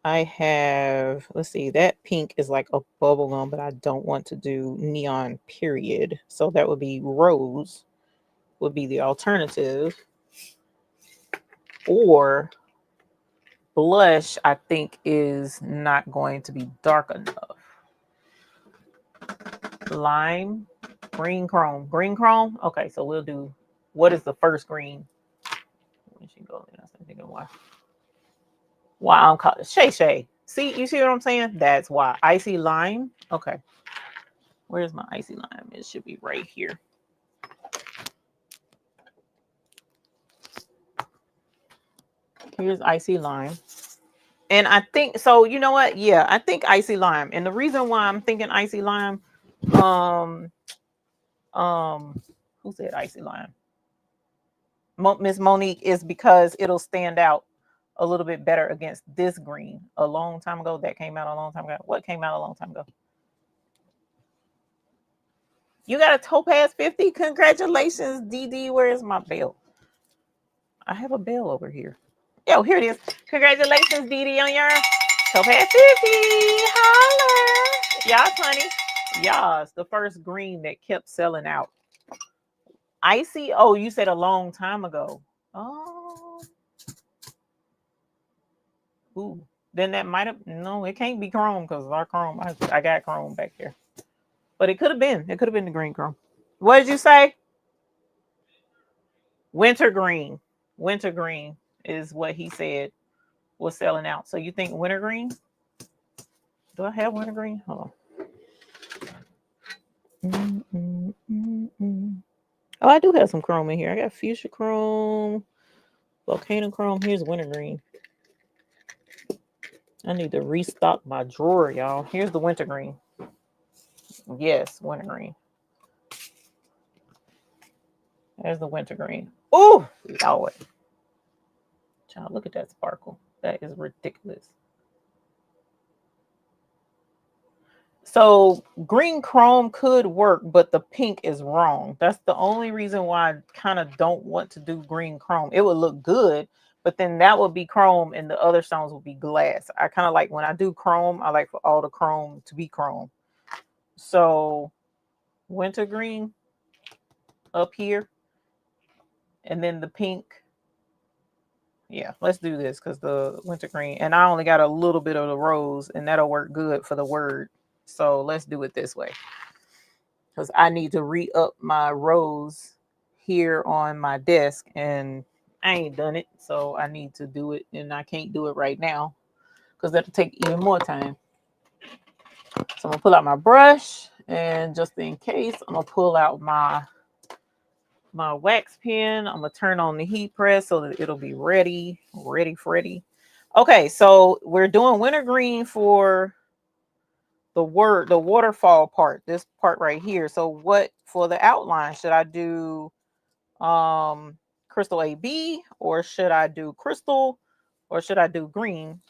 I have, let's see, that pink is like a bubble gum, but I don't want to do neon period. So that would be rose, would be the alternative. Or blush, I think, is not going to be dark enough. Lime, green chrome. Green chrome? Okay, so we'll do, what is the first green? When she goes in, I'm thinking why. Why I'm calling Shay Shay. See, you see what I'm saying? That's why. Icy lime. Okay. Where's my icy lime? It should be right here. Here's icy lime. And I think so, you know what? Yeah, I think icy lime. And the reason why I'm thinking icy lime, um, who said icy lime? Miss Monique, is because it'll stand out a little bit better against this green. A long time ago, that came out a long time ago. What came out a long time ago? You got a Topaz 50? Congratulations, DD. Where is my bell? I have a bell over here. Yo, here it is. Congratulations, DD, on your Topaz 50. Holla. Y'all, honey. Y'all, it's the first green that kept selling out. Icy? Oh, you said a long time ago. Oh. Ooh. Then that might have, no, it can't be chrome because our chrome, I got chrome back here. But it could have been. It could have been the green chrome. What did you say? Winter green. Winter green is what he said was selling out. So you think winter green? Do I have winter green? Hold on. Oh, I do have some chrome in here. I got fuchsia chrome, volcano chrome. Here's winter green. I need to restock my drawer, y'all. Here's the winter green. Yes, winter green. There's the winter green. Oh, Lord. Child, look at that sparkle. That is ridiculous. So green chrome could work, but the pink is wrong. That's the only reason why I kind of don't want to do green chrome. It would look good, but then that would be chrome and the other stones would be glass. I kind of like when I do chrome, I like for all the chrome to be chrome. So winter green up here and then the pink. Yeah, let's do this because the winter green, and I only got a little bit of the rose and that'll work good for the word. So let's do it this way. Because I need to re-up my rose here on my desk and I ain't done it. So I need to do it and I can't do it right now because that'll take even more time. So I'm gonna pull out my brush and just in case, I'm gonna pull out my wax pen. I'm gonna turn on the heat press so that it'll be ready. Okay, so we're doing winter green for the waterfall part, this part right here. So what for the outline, should I do crystal AB or should I do crystal or should I do green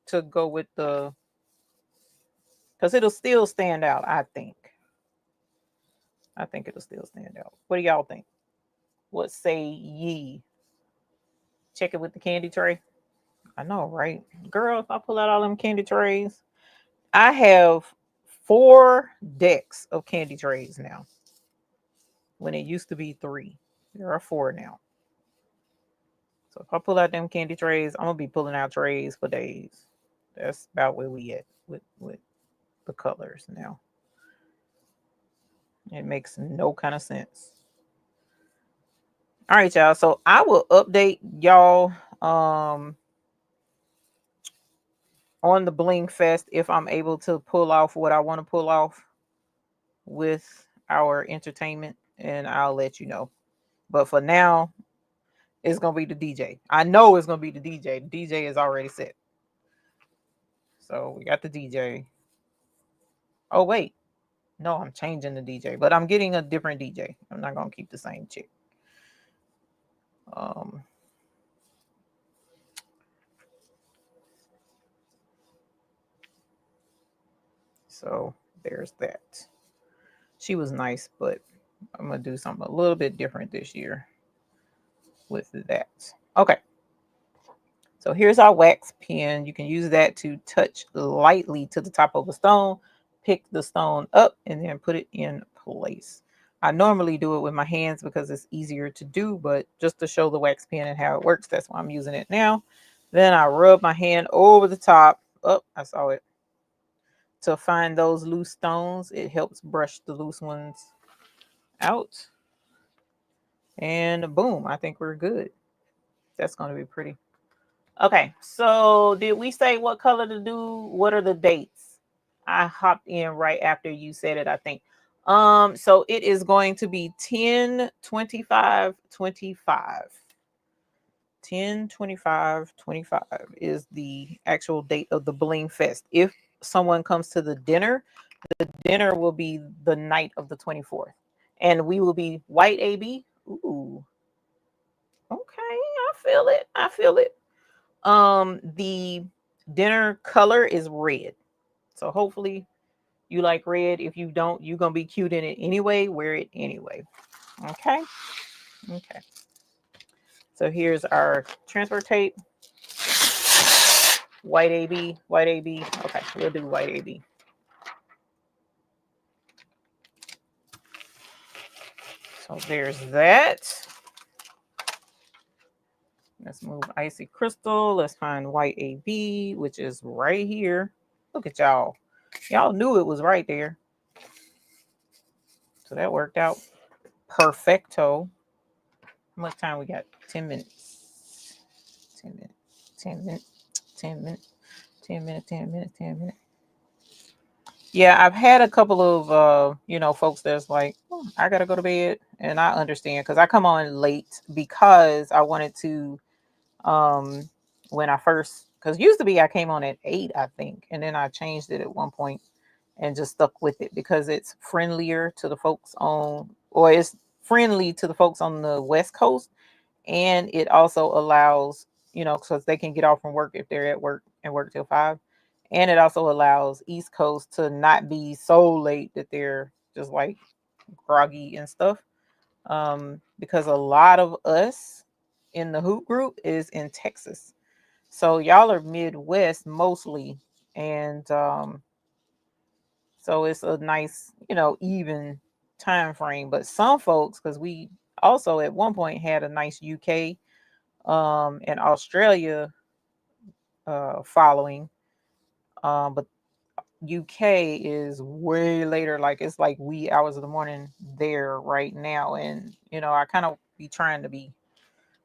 to go with the, because it'll still stand out. I think it'll still stand out. What do y'all think? What say ye? Check it with the candy tray. I know, right? Girl, if I pull out all them candy trays, I have 4 decks of candy trays now. When it used to be 3. There are 4 now. So if I pull out them candy trays, I'm gonna be pulling out trays for days. That's about where we at with the colors now. It makes no kind of sense. All right, y'all. So I will update y'all on the Bling Fest if I'm able to pull off what I want to pull off with our entertainment, and I'll let you know. But for now, it's gonna be the DJ. I know it's gonna be the DJ. The DJ is already set. So we got the DJ. Oh, wait. No, I'm changing the DJ, but I'm getting a different DJ. I'm not going to keep the same chick. So there's that. She was nice, but I'm going to do something a little bit different this year with that. Okay. So here's our wax pen. You can use that to touch lightly to the top of a stone, pick the stone up, and then put it in place. I normally do it with my hands because it's easier to do, but just to show the wax pen and how it works, that's why I'm using it now. Then I rub my hand over the top. Oh, I saw it. To find those loose stones, it helps brush the loose ones out. And boom, I think we're good. That's going to be pretty. Okay, so did we say what color to do? What are the dates? I hopped in right after you said it, I think. So it is going to be 10/25/25. 10/25/25 is the actual date of the Bling Fest. If someone comes to the dinner will be the night of the 24th. And we will be white AB. Ooh. Okay, I feel it. I feel it. The dinner color is red. So hopefully you like red. If you don't, you're gonna be cute in it anyway. Wear it anyway. Okay. Okay. So here's our transfer tape. White AB, white AB. Okay, we'll do white AB. So there's that. Let's move icy crystal. Let's find white AB, which is right here. Look at y'all. Y'all knew it was right there. So that worked out perfecto. How much time we got? 10 minutes. 10 minutes. 10 minutes. 10 minutes. 10 minutes. 10 minutes. 10 minutes. Yeah, I've had a couple of folks that's like, oh, I gotta go to bed, and I understand because I come on late because I wanted to when I first, because used to be I came on at 8, I think, and then I changed it at one point and just stuck with it because it's friendlier to the folks on, or it's friendly to the folks on the West Coast, and it also allows, because they can get off from work if they're at work and work till 5, and it also allows East Coast to not be so late that they're just like groggy and stuff, because a lot of us in the hoop group is in Texas. So y'all are Midwest mostly. And so it's a nice, even time frame. But some folks, because we also at one point had a nice UK and Australia following. But UK is way later, like it's like wee hours of the morning there right now. And I kind of be trying to be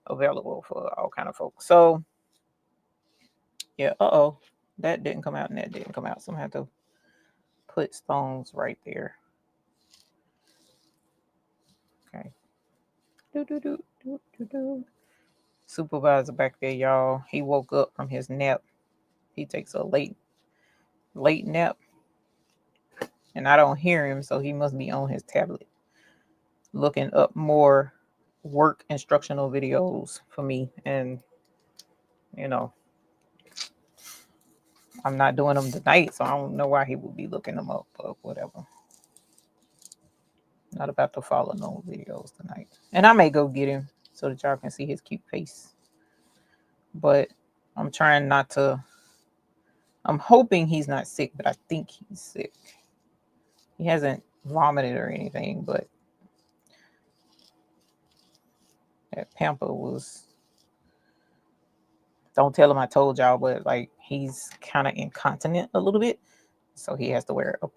available for all kind of folks. So yeah, that didn't come out and that didn't come out. So I'm gonna have to put stones right there. Okay. Supervisor back there, y'all. He woke up from his nap. He takes a late nap. And I don't hear him, so he must be on his tablet looking up more work instructional videos for me. And I'm not doing them tonight, so I don't know why he would be looking them up, but whatever. Not about to follow no videos tonight. And I may go get him so that y'all can see his cute face. But I'm trying not to. I'm hoping he's not sick, but I think he's sick. He hasn't vomited or anything, but that pamper was. Don't tell him I told y'all, but like he's kind of incontinent a little bit. So he has to wear a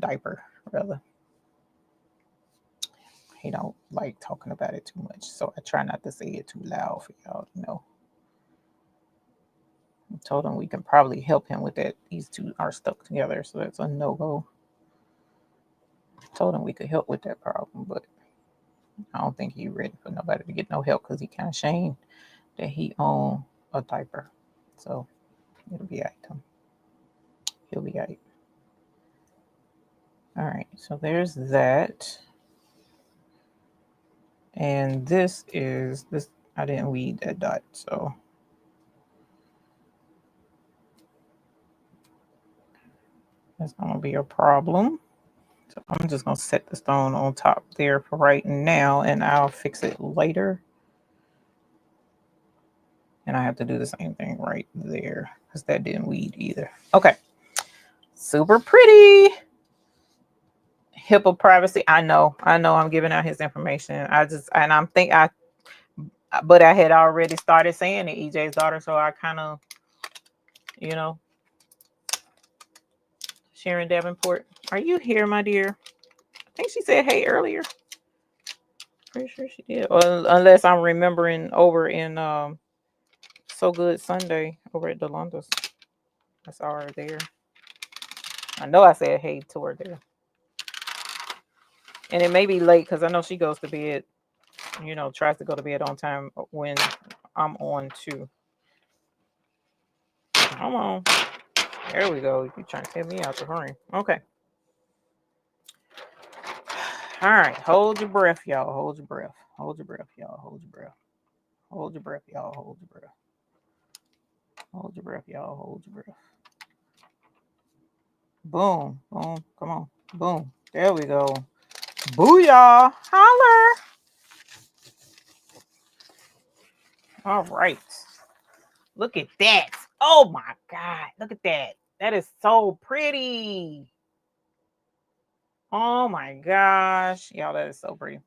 diaper rather. He don't like talking about it too much. So I try not to say it too loud for y'all to know. I told him we can probably help him with that. These two are stuck together, so that's a no-go. Told him we could help with that problem, but I don't think he's ready for nobody to get no help because he kind of ashamed that he own a diaper. So it'll be item. He'll be all right. All right, so there's that. And this is this. I didn't weed that dot, so that's gonna be a problem. So I'm just gonna set the stone on top there for right now, and I'll fix it later. And I have to do the same thing right there because that didn't weed either. Okay, super pretty. HIPAA privacy. I know I'm giving out his information. But I had already started saying it, EJ's daughter, so I kind of, you know, Sharon Davenport, are you here, my dear? I think she said hey earlier. Pretty sure she did. Well, unless I'm remembering over in So Good Sunday over at Delonda's. I saw her there. I know I said hey to her there. And it may be late because I know she goes to bed, tries to go to bed on time when I'm on too. Come on. There we go. You trying to tell me out the frame. Okay. All right. Hold your breath, y'all. Hold your breath. Hold your breath, y'all. Hold your breath. Hold your breath, y'all. Hold your breath. Hold your breath, y'all. Hold your breath. Boom. Boom. Come on. Boom. There we go. Booyah. Holler. All right. Look at that. Oh my God. Look at that. That is so pretty. Oh my gosh. Y'all, that is so pretty.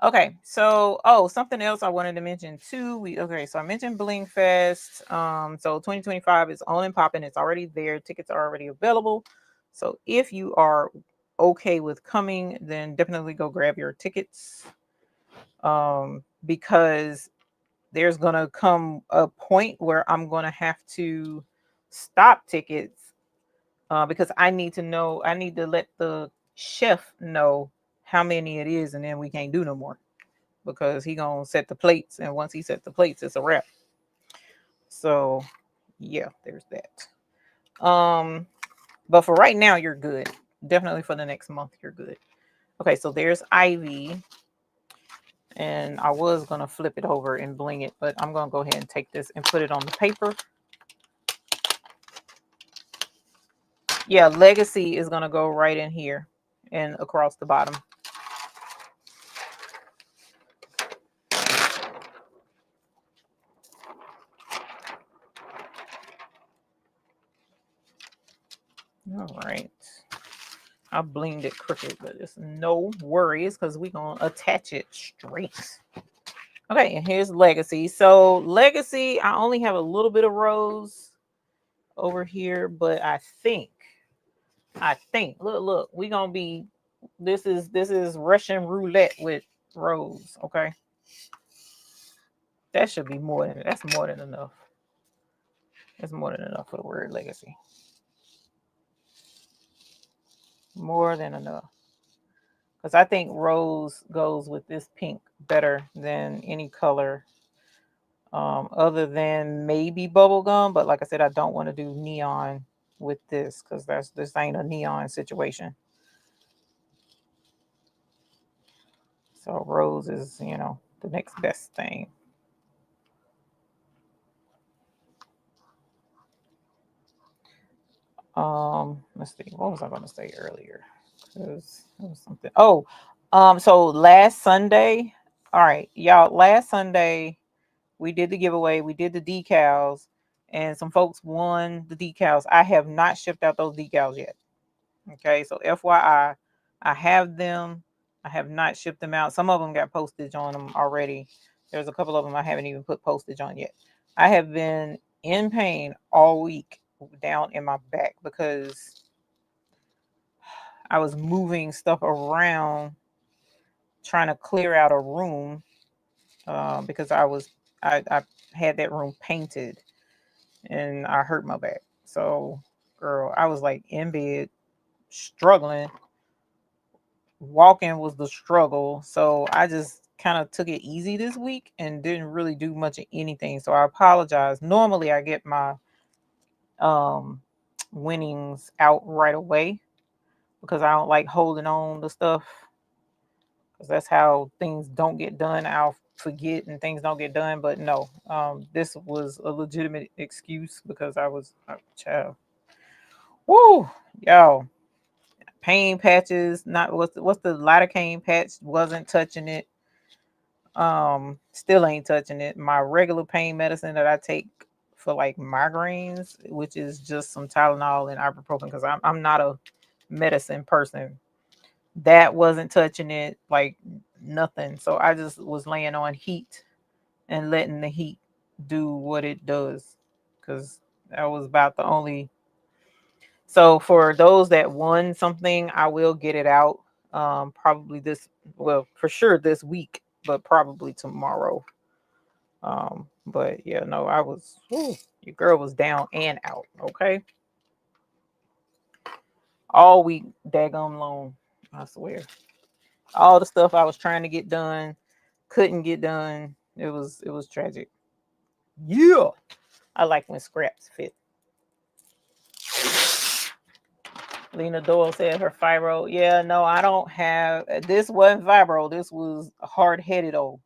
Okay, so something else I wanted to mention too. So I mentioned Bling Fest. So 2025 is on and popping. It's already there. Tickets are already available. So if you are okay with coming, then definitely go grab your tickets. Because there's gonna come a point where I'm gonna have to stop tickets. Because I need to let the chef know how many it is, and then we can't do no more. Because he gonna set the plates, and once he set the plates, it's a wrap. So yeah, there's that. But for right now, you're good. Definitely for the next month, you're good. Okay, so there's Ivy, and I was gonna flip it over and bling it, but I'm gonna go ahead and take this and put it on the paper. Yeah, Legacy is gonna go right in here and across the bottom. All right. I blinged it crooked, but it's no worries because we're going to attach it straight. Okay, and here's Legacy. So Legacy, I only have a little bit of rose over here, but I think, look, we're going to be, this is Russian roulette with rose, okay? That should be that's more than enough. That's more than enough for the word Legacy. More than enough. Because I think rose goes with this pink better than any color other than maybe bubblegum. But like I said, I don't want to do neon with this because this ain't a neon situation. So rose is, the next best thing. Let's see. What was I going to say earlier? Because it was something. Oh, so last Sunday, all right, y'all, last Sunday we did the giveaway, we did the decals, and some folks won the decals. I have not shipped out those decals yet. Okay, so FYI, I have them. I have not shipped them out. Some of them got postage on them already. There's a couple of them I haven't even put postage on yet. I have been in pain all week down in my back because I was moving stuff around trying to clear out a room because I had that room painted and I hurt my back. So, girl, I was like in bed struggling. Walking was the struggle. So I just kind of took it easy this week and didn't really do much of anything. So I apologize. Normally I get my winnings out right away because I don't like holding on to stuff because that's how things don't get done. I'll forget and things don't get done. But no, this was a legitimate excuse because I was a child. Woo, yo, pain patches. Not what's the lidocaine patch? Wasn't touching it. Still ain't touching it. My regular pain medicine that I take for like migraines, which is just some Tylenol and ibuprofen, because I'm not a medicine person. That wasn't touching it, like nothing. So I just was laying on heat and letting the heat do what it does, because that was about the only. So for those that won something, I will get it out. Probably this, well, for sure this week, but probably tomorrow. But yeah, no, I was, your girl was down and out. Okay, all week, daggum long. I swear, all the stuff I was trying to get done, couldn't get done. It was tragic. Yeah, I like when scraps fit. Lena Doyle said her fibro. Yeah, no, I don't have. This wasn't fibro. This was hard headed old,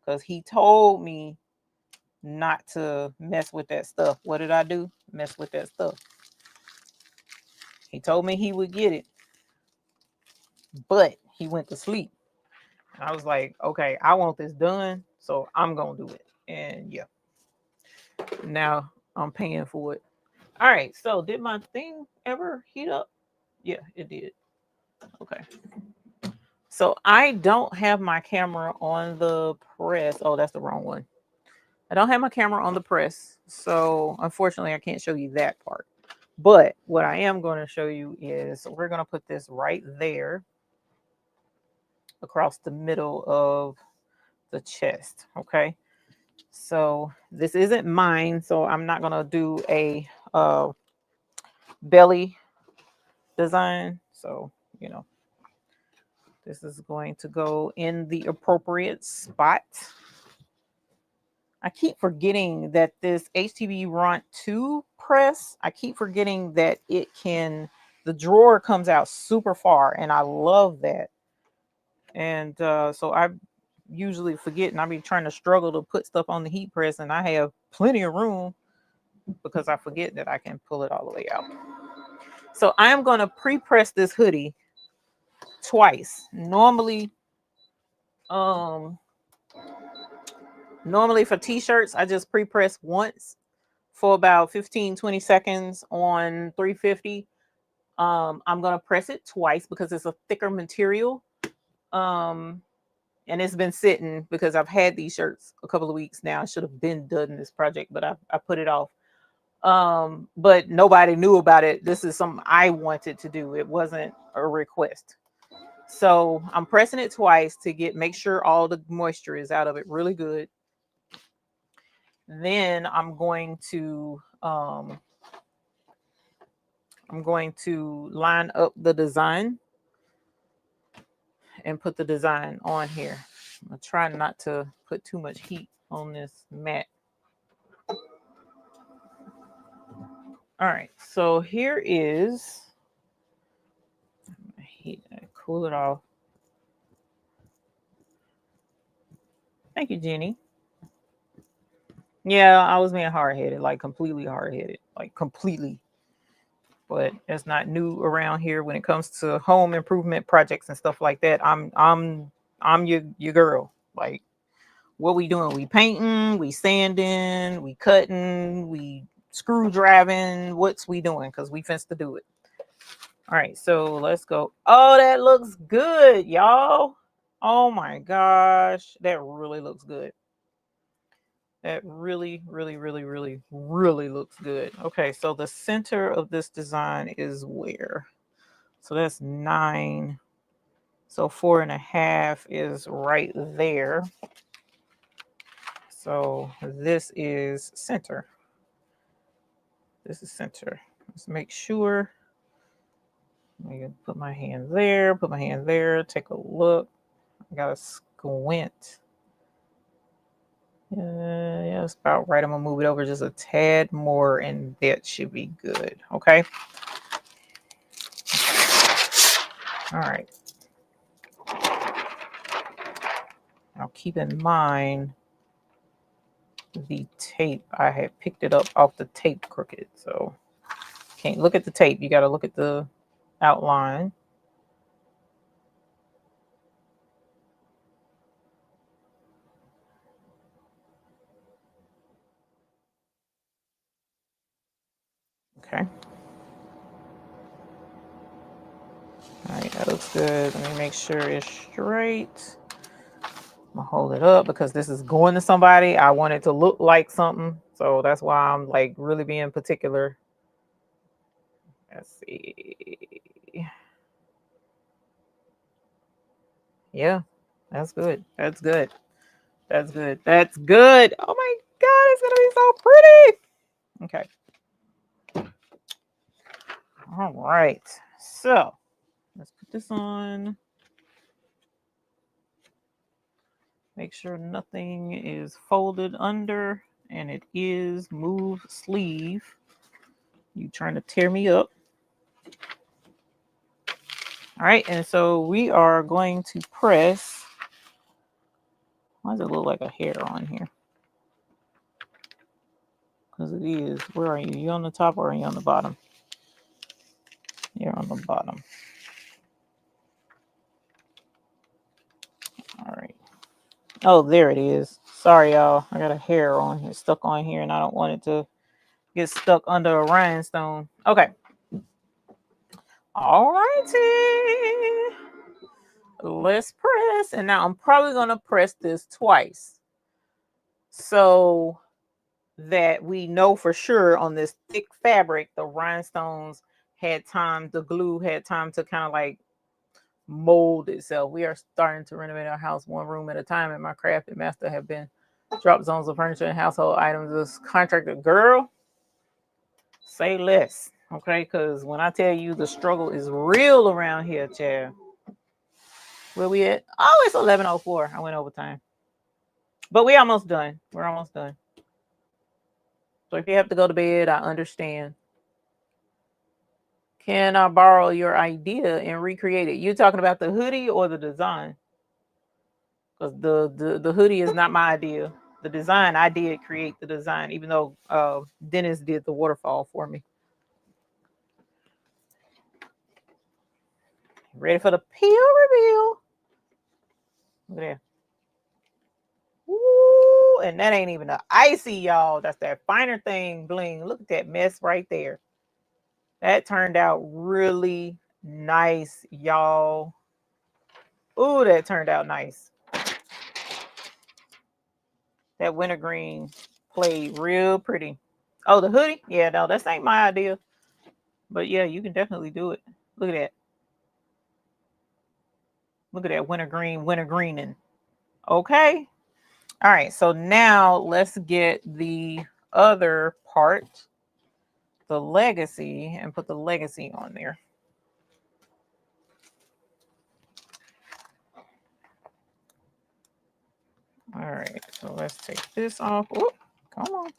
because he told me not to mess with that stuff. What did I do? Mess with that stuff. He told me he would get it, but he went to sleep. And I was like, okay, I want this done, so I'm gonna do it. And yeah, now I'm paying for it. All right, so did my thing ever heat up? Yeah, it did. Okay. So I don't have my camera on the press. Oh, that's the wrong one. I don't have my camera on the press. So unfortunately, I can't show you that part. But what I am going to show you is we're going to put this right there across the middle of the chest. Okay. So this isn't mine. So I'm not going to do a belly design. So, you know, this is going to go in the appropriate spot. I keep forgetting that this HTV Runt 2 press, I keep forgetting that it can, the drawer comes out super far, and I love that. And so I usually forget, and I be trying to struggle to put stuff on the heat press, and I have plenty of room because I forget that I can pull it all the way out. So I am going to pre-press this hoodie twice. Normally for t-shirts, I just pre-press once for about 15-20 seconds on 350. I'm going to press it twice because it's a thicker material. And it's been sitting because I've had these shirts a couple of weeks now. I should have been done this project, but I put it off. But nobody knew about it. This is something I wanted to do. It wasn't a request. So I'm pressing it twice to make sure all the moisture is out of it really good. Then I'm going to line up the design and put the design on here. I'm trying not to put too much heat on this mat. All right, so here is heat. Cool it off. Thank you, Jenny. Yeah, I was being hard-headed, like completely hard-headed, like completely. But it's not new around here when it comes to home improvement projects and stuff like that. I'm your girl. Like, what we doing? We painting, we sanding, we cutting, we screw driving. What's we doing? Because we finna to do it. All right, so let's go. Oh, that looks good, y'all. Oh my gosh, that really looks good. That really, really, really, really, really looks good. Okay, so the center of this design is where? So that's 9. So 4.5 is right there. So this is center. This is center. Let's make sure. I'm gonna put my hand there, put my hand there, take a look. I gotta squint. Yeah, it's about right. I'm gonna move it over just a tad more, and that should be good. Okay. All right. Now keep in mind the tape. I had picked it up off the tape crooked, so can't look at the tape. You got to look at the outline. Okay. All right, that looks good. Let me make sure it's straight. I'm gonna hold it up because this is going to somebody. I want it to look like something, so that's why I'm like really being particular. Let's see. Yeah, that's good. That's good. That's good. That's good. Oh my God, it's gonna be so pretty. Okay. All right. So let's put this on. Make sure nothing is folded under, and it is. Move sleeve. You trying to tear me up. All right, and so we are going to press. Why does it look like a hair on here? Because it is. Where are you? You on the top or are you on the bottom? You're on the bottom. All right. Oh, there it is. Sorry, y'all. I got a hair on here, stuck on here, and I don't want it to get stuck under a rhinestone. Okay. All righty. Let's press. And now I'm probably going to press this twice, so that we know for sure on this thick fabric, the rhinestones had time, the glue had time to kind of like mold itself. We are starting to renovate our house one room at a time, and my crafted master have been drop zones of furniture and household items. This contracted girl, say less, okay? Because when I tell you the struggle is real around here, Chad. Where we at? Oh, it's 11:04. I went overtime, but we almost done. We're almost done. So if you have to go to bed, I understand. Can I borrow your idea and recreate it? You talking about the hoodie or the design? Because the hoodie is not my idea. The design, I did create the design, even though Dennis did the waterfall for me. Ready for the peel reveal? Look at that. Ooh, and that ain't even the icy, y'all. That's that finer thing bling. Look at that mess right there. That turned out really nice, y'all. Ooh, that turned out nice. That wintergreen played real pretty. Oh, the hoodie? Yeah, no, that's ain't my idea. But yeah, you can definitely do it. Look at that. Look at that wintergreening. Okay. All right. So now let's get the other part, the legacy, and put the legacy on there. All right. So let's take this off. Ooh, come on.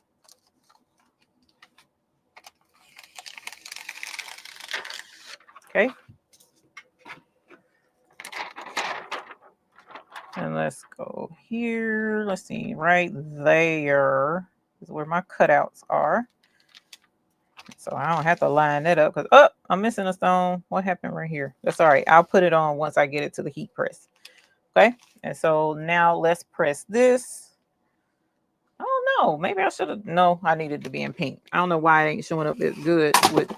Okay. And let's go here. Let's see, right there is where my cutouts are. So I don't have to line that up because, oh, I'm missing a stone. What happened right here? That's all right. I'll put it on once I get it to the heat press. Okay. And so now let's press this. I don't know. Maybe I should have. No, I needed to be in pink. I don't know why it ain't showing up that good with.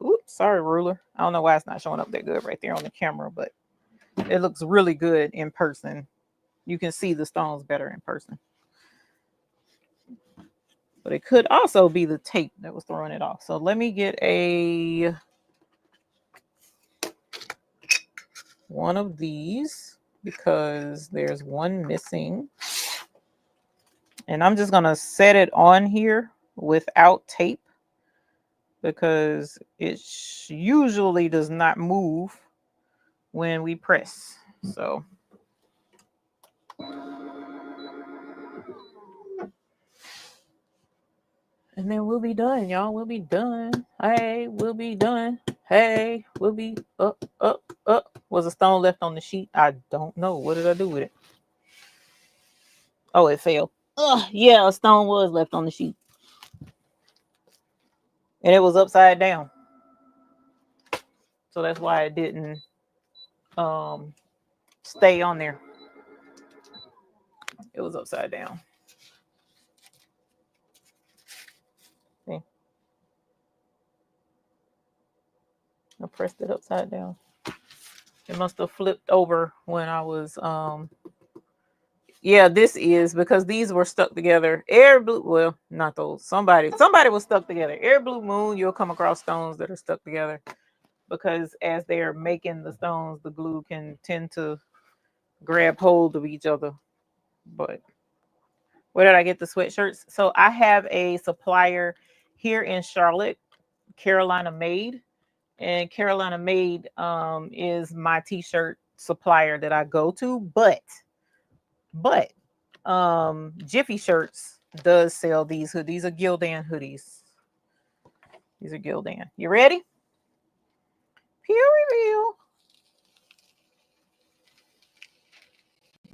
Oops, sorry, ruler. I don't know why it's not showing up that good right there on the camera, but it looks really good in person. You can see the stones better in person. But it could also be the tape that was throwing it off. So let me get one of these because there's one missing. And I'm just going to set it on here without tape because it usually does not move when we press. So And then we'll be done, y'all. We'll be done. Hey, we'll be done. Hey, we'll be up. Was a stone left on the sheet? I don't know. What did I do with it? Oh, it fell. Yeah, a stone was left on the sheet. And it was upside down. So that's why it didn't stay on there. It was upside down. See? I pressed it upside down. It must have flipped over when I was yeah, this is because these were stuck together. Air blue, well, not those. Somebody was stuck together. Air blue moon, you'll come across stones that are stuck together because as they're making the stones, the glue can tend to grab hold of each other. But where did I get the sweatshirts? So I have a supplier here in Charlotte, Carolina Made, and Carolina Made is my t-shirt supplier that I go to, but Jiffy Shirts does sell these hoodies. These are Gildan hoodies. These are Gildan. You ready? Pew reveal.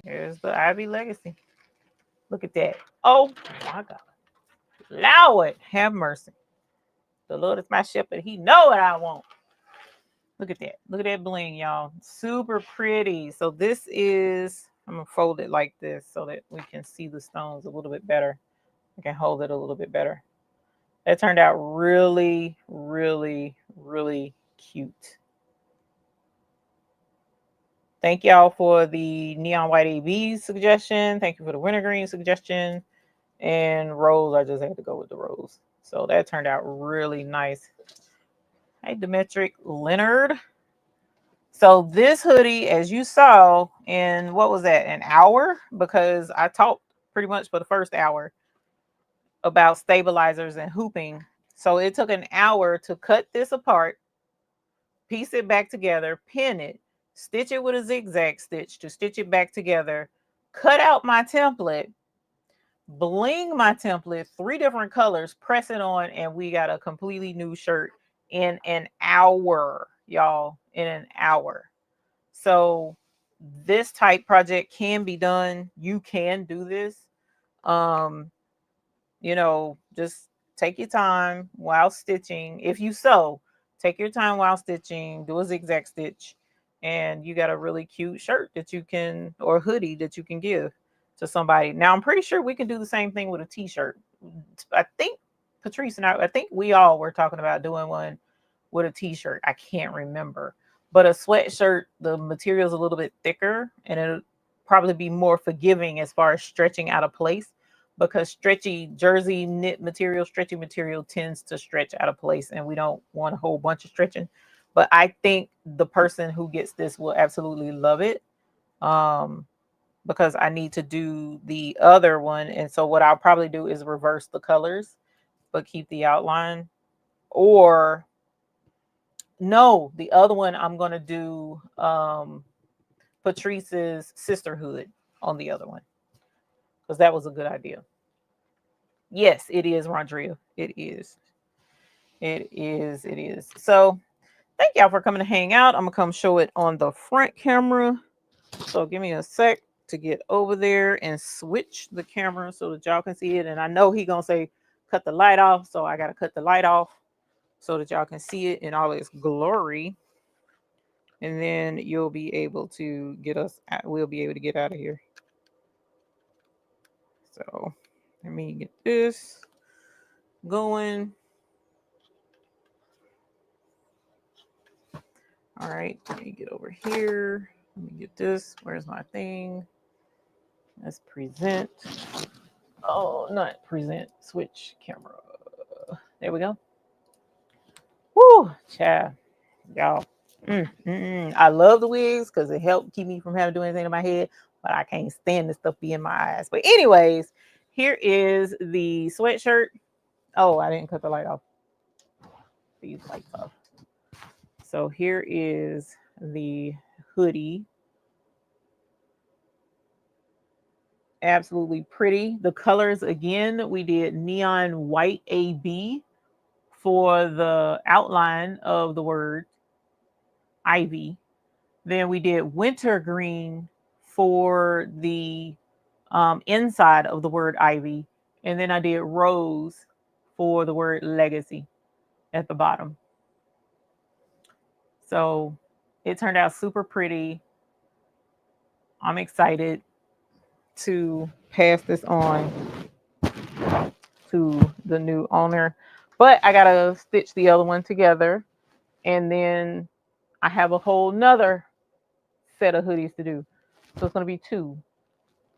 Here's the Ivy Legacy. Look at that. Oh my God. Lord, have mercy. The Lord is my shepherd. He know what I want. Look at that. Look at that bling, y'all. Super pretty. So this is, I'm going to fold it like this so that we can see the stones a little bit better. I can hold it a little bit better. That turned out really, really, really cute. Thank y'all for the neon white AB suggestion. Thank you for the wintergreen suggestion. And rose, I just had to go with the rose. So that turned out really nice. Hey, Demetric Leonard. So this hoodie, as you saw in, what was that, an hour? Because I talked pretty much for the first hour about stabilizers and hooping. So it took an hour to cut this apart, piece it back together, pin it, stitch it with a zigzag stitch to stitch it back together, cut out my template, bling my template, 3 different colors, press it on, and we got a completely new shirt in an hour, y'all, in an hour. So this type project can be done. You can do this. You know, just take your time while stitching. If you sew, take your time while stitching, do a zigzag stitch, and you got a really cute shirt that you can, or hoodie that you can give to somebody. Now, I'm pretty sure we can do the same thing with a t-shirt. I think Patrice and I think we all were talking about doing one with a t-shirt. I can't remember. But a sweatshirt, the material is a little bit thicker and it'll probably be more forgiving as far as stretching out of place, because stretchy jersey knit material, stretchy material tends to stretch out of place and we don't want a whole bunch of stretching. But I think the person who gets this will absolutely love it, because I need to do the other one. And so what I'll probably do is reverse the colors, but keep the outline. Or no, the other one I'm going to do Patrice's sisterhood on the other one, because that was a good idea. Yes, it is, Rondria. It is. It is. It is. So thank y'all for coming to hang out. I'm going to come show it on the front camera. So give me a sec to get over there and switch the camera so that y'all can see it. And I know he going to say, cut the light off. So I got to cut the light off so that y'all can see it in all its glory. And then you'll be able to get us, we'll be able to get out of here. So let me get this going. All right, let me get over here. Let me get this. Where's my thing? Let's present. Oh, not present. Switch camera. There we go. Woo, child. Y'all. I love the wigs because it helped keep me from having to do anything in my head, but I can't stand this stuff being in my eyes. But anyways, here is the sweatshirt. Oh, I didn't cut the light off. These lights off. So here is the hoodie. Absolutely pretty. The colors again, we did neon white AB for the outline of the word ivy. Then we did winter green for the inside of the word ivy. And then I did rose for the word legacy at the bottom. So it turned out super pretty. I'm excited to pass this on to the new owner. But I gotta stitch the other one together. And then I have a whole nother set of hoodies to do. So it's gonna be two.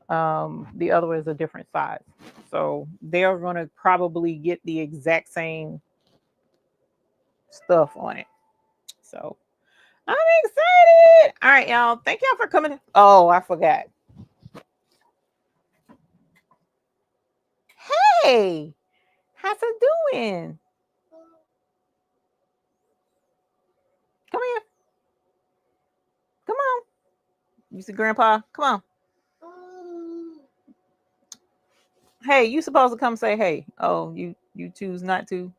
The other is a different size. So they're gonna probably get the exact same stuff on it. So I'm excited. All right, y'all. Thank y'all for coming. Oh, I forgot. Hey, how's it doing? Come here. Come on. You see Grandpa? Come on. Hey, you supposed to come say hey. Oh, you choose not to.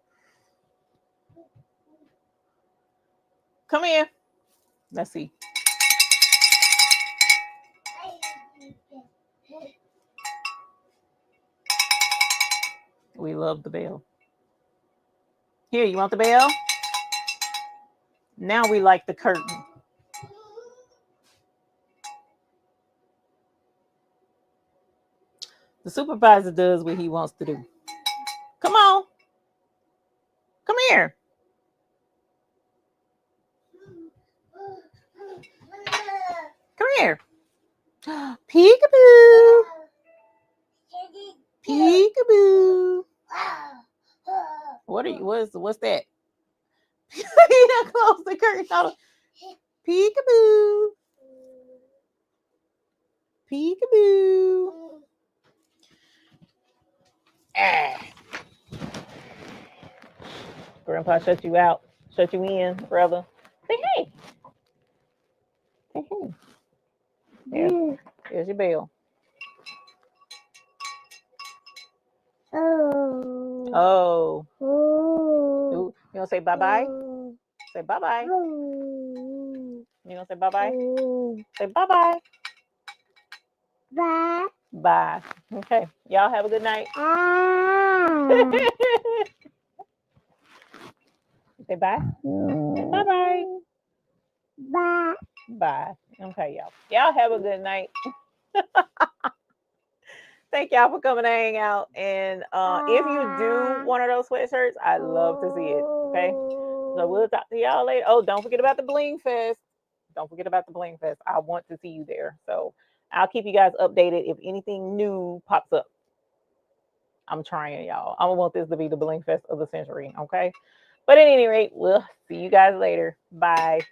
Come here. Let's see. We love the bell. Here, you want the bell? Now we like the curtain. The supervisor does what he wants to do. Come on. Come here. Come here. Peekaboo. Peekaboo. What's that? He done closed the curtain. Peekaboo. Peekaboo. Ah. Grandpa shut you out. Shut you in, brother. Say hey. Say hey. There's your bell. Oh. You gonna say bye-bye? Say bye-bye. You gonna say bye-bye? Say bye-bye. Bye. Bye. Okay. Y'all have a good night. Say bye. Bye-bye. Bye. Bye. Okay, y'all. Y'all have a good night. Thank y'all for coming to hang out. And if you do one of those sweatshirts, I'd love to see it. Okay. So we'll talk to y'all later. Oh, don't forget about the Bling Fest. Don't forget about the Bling Fest. I want to see you there. So I'll keep you guys updated if anything new pops up. I'm trying, y'all. I want this to be the Bling Fest of the century. Okay. But at any rate, we'll see you guys later. Bye.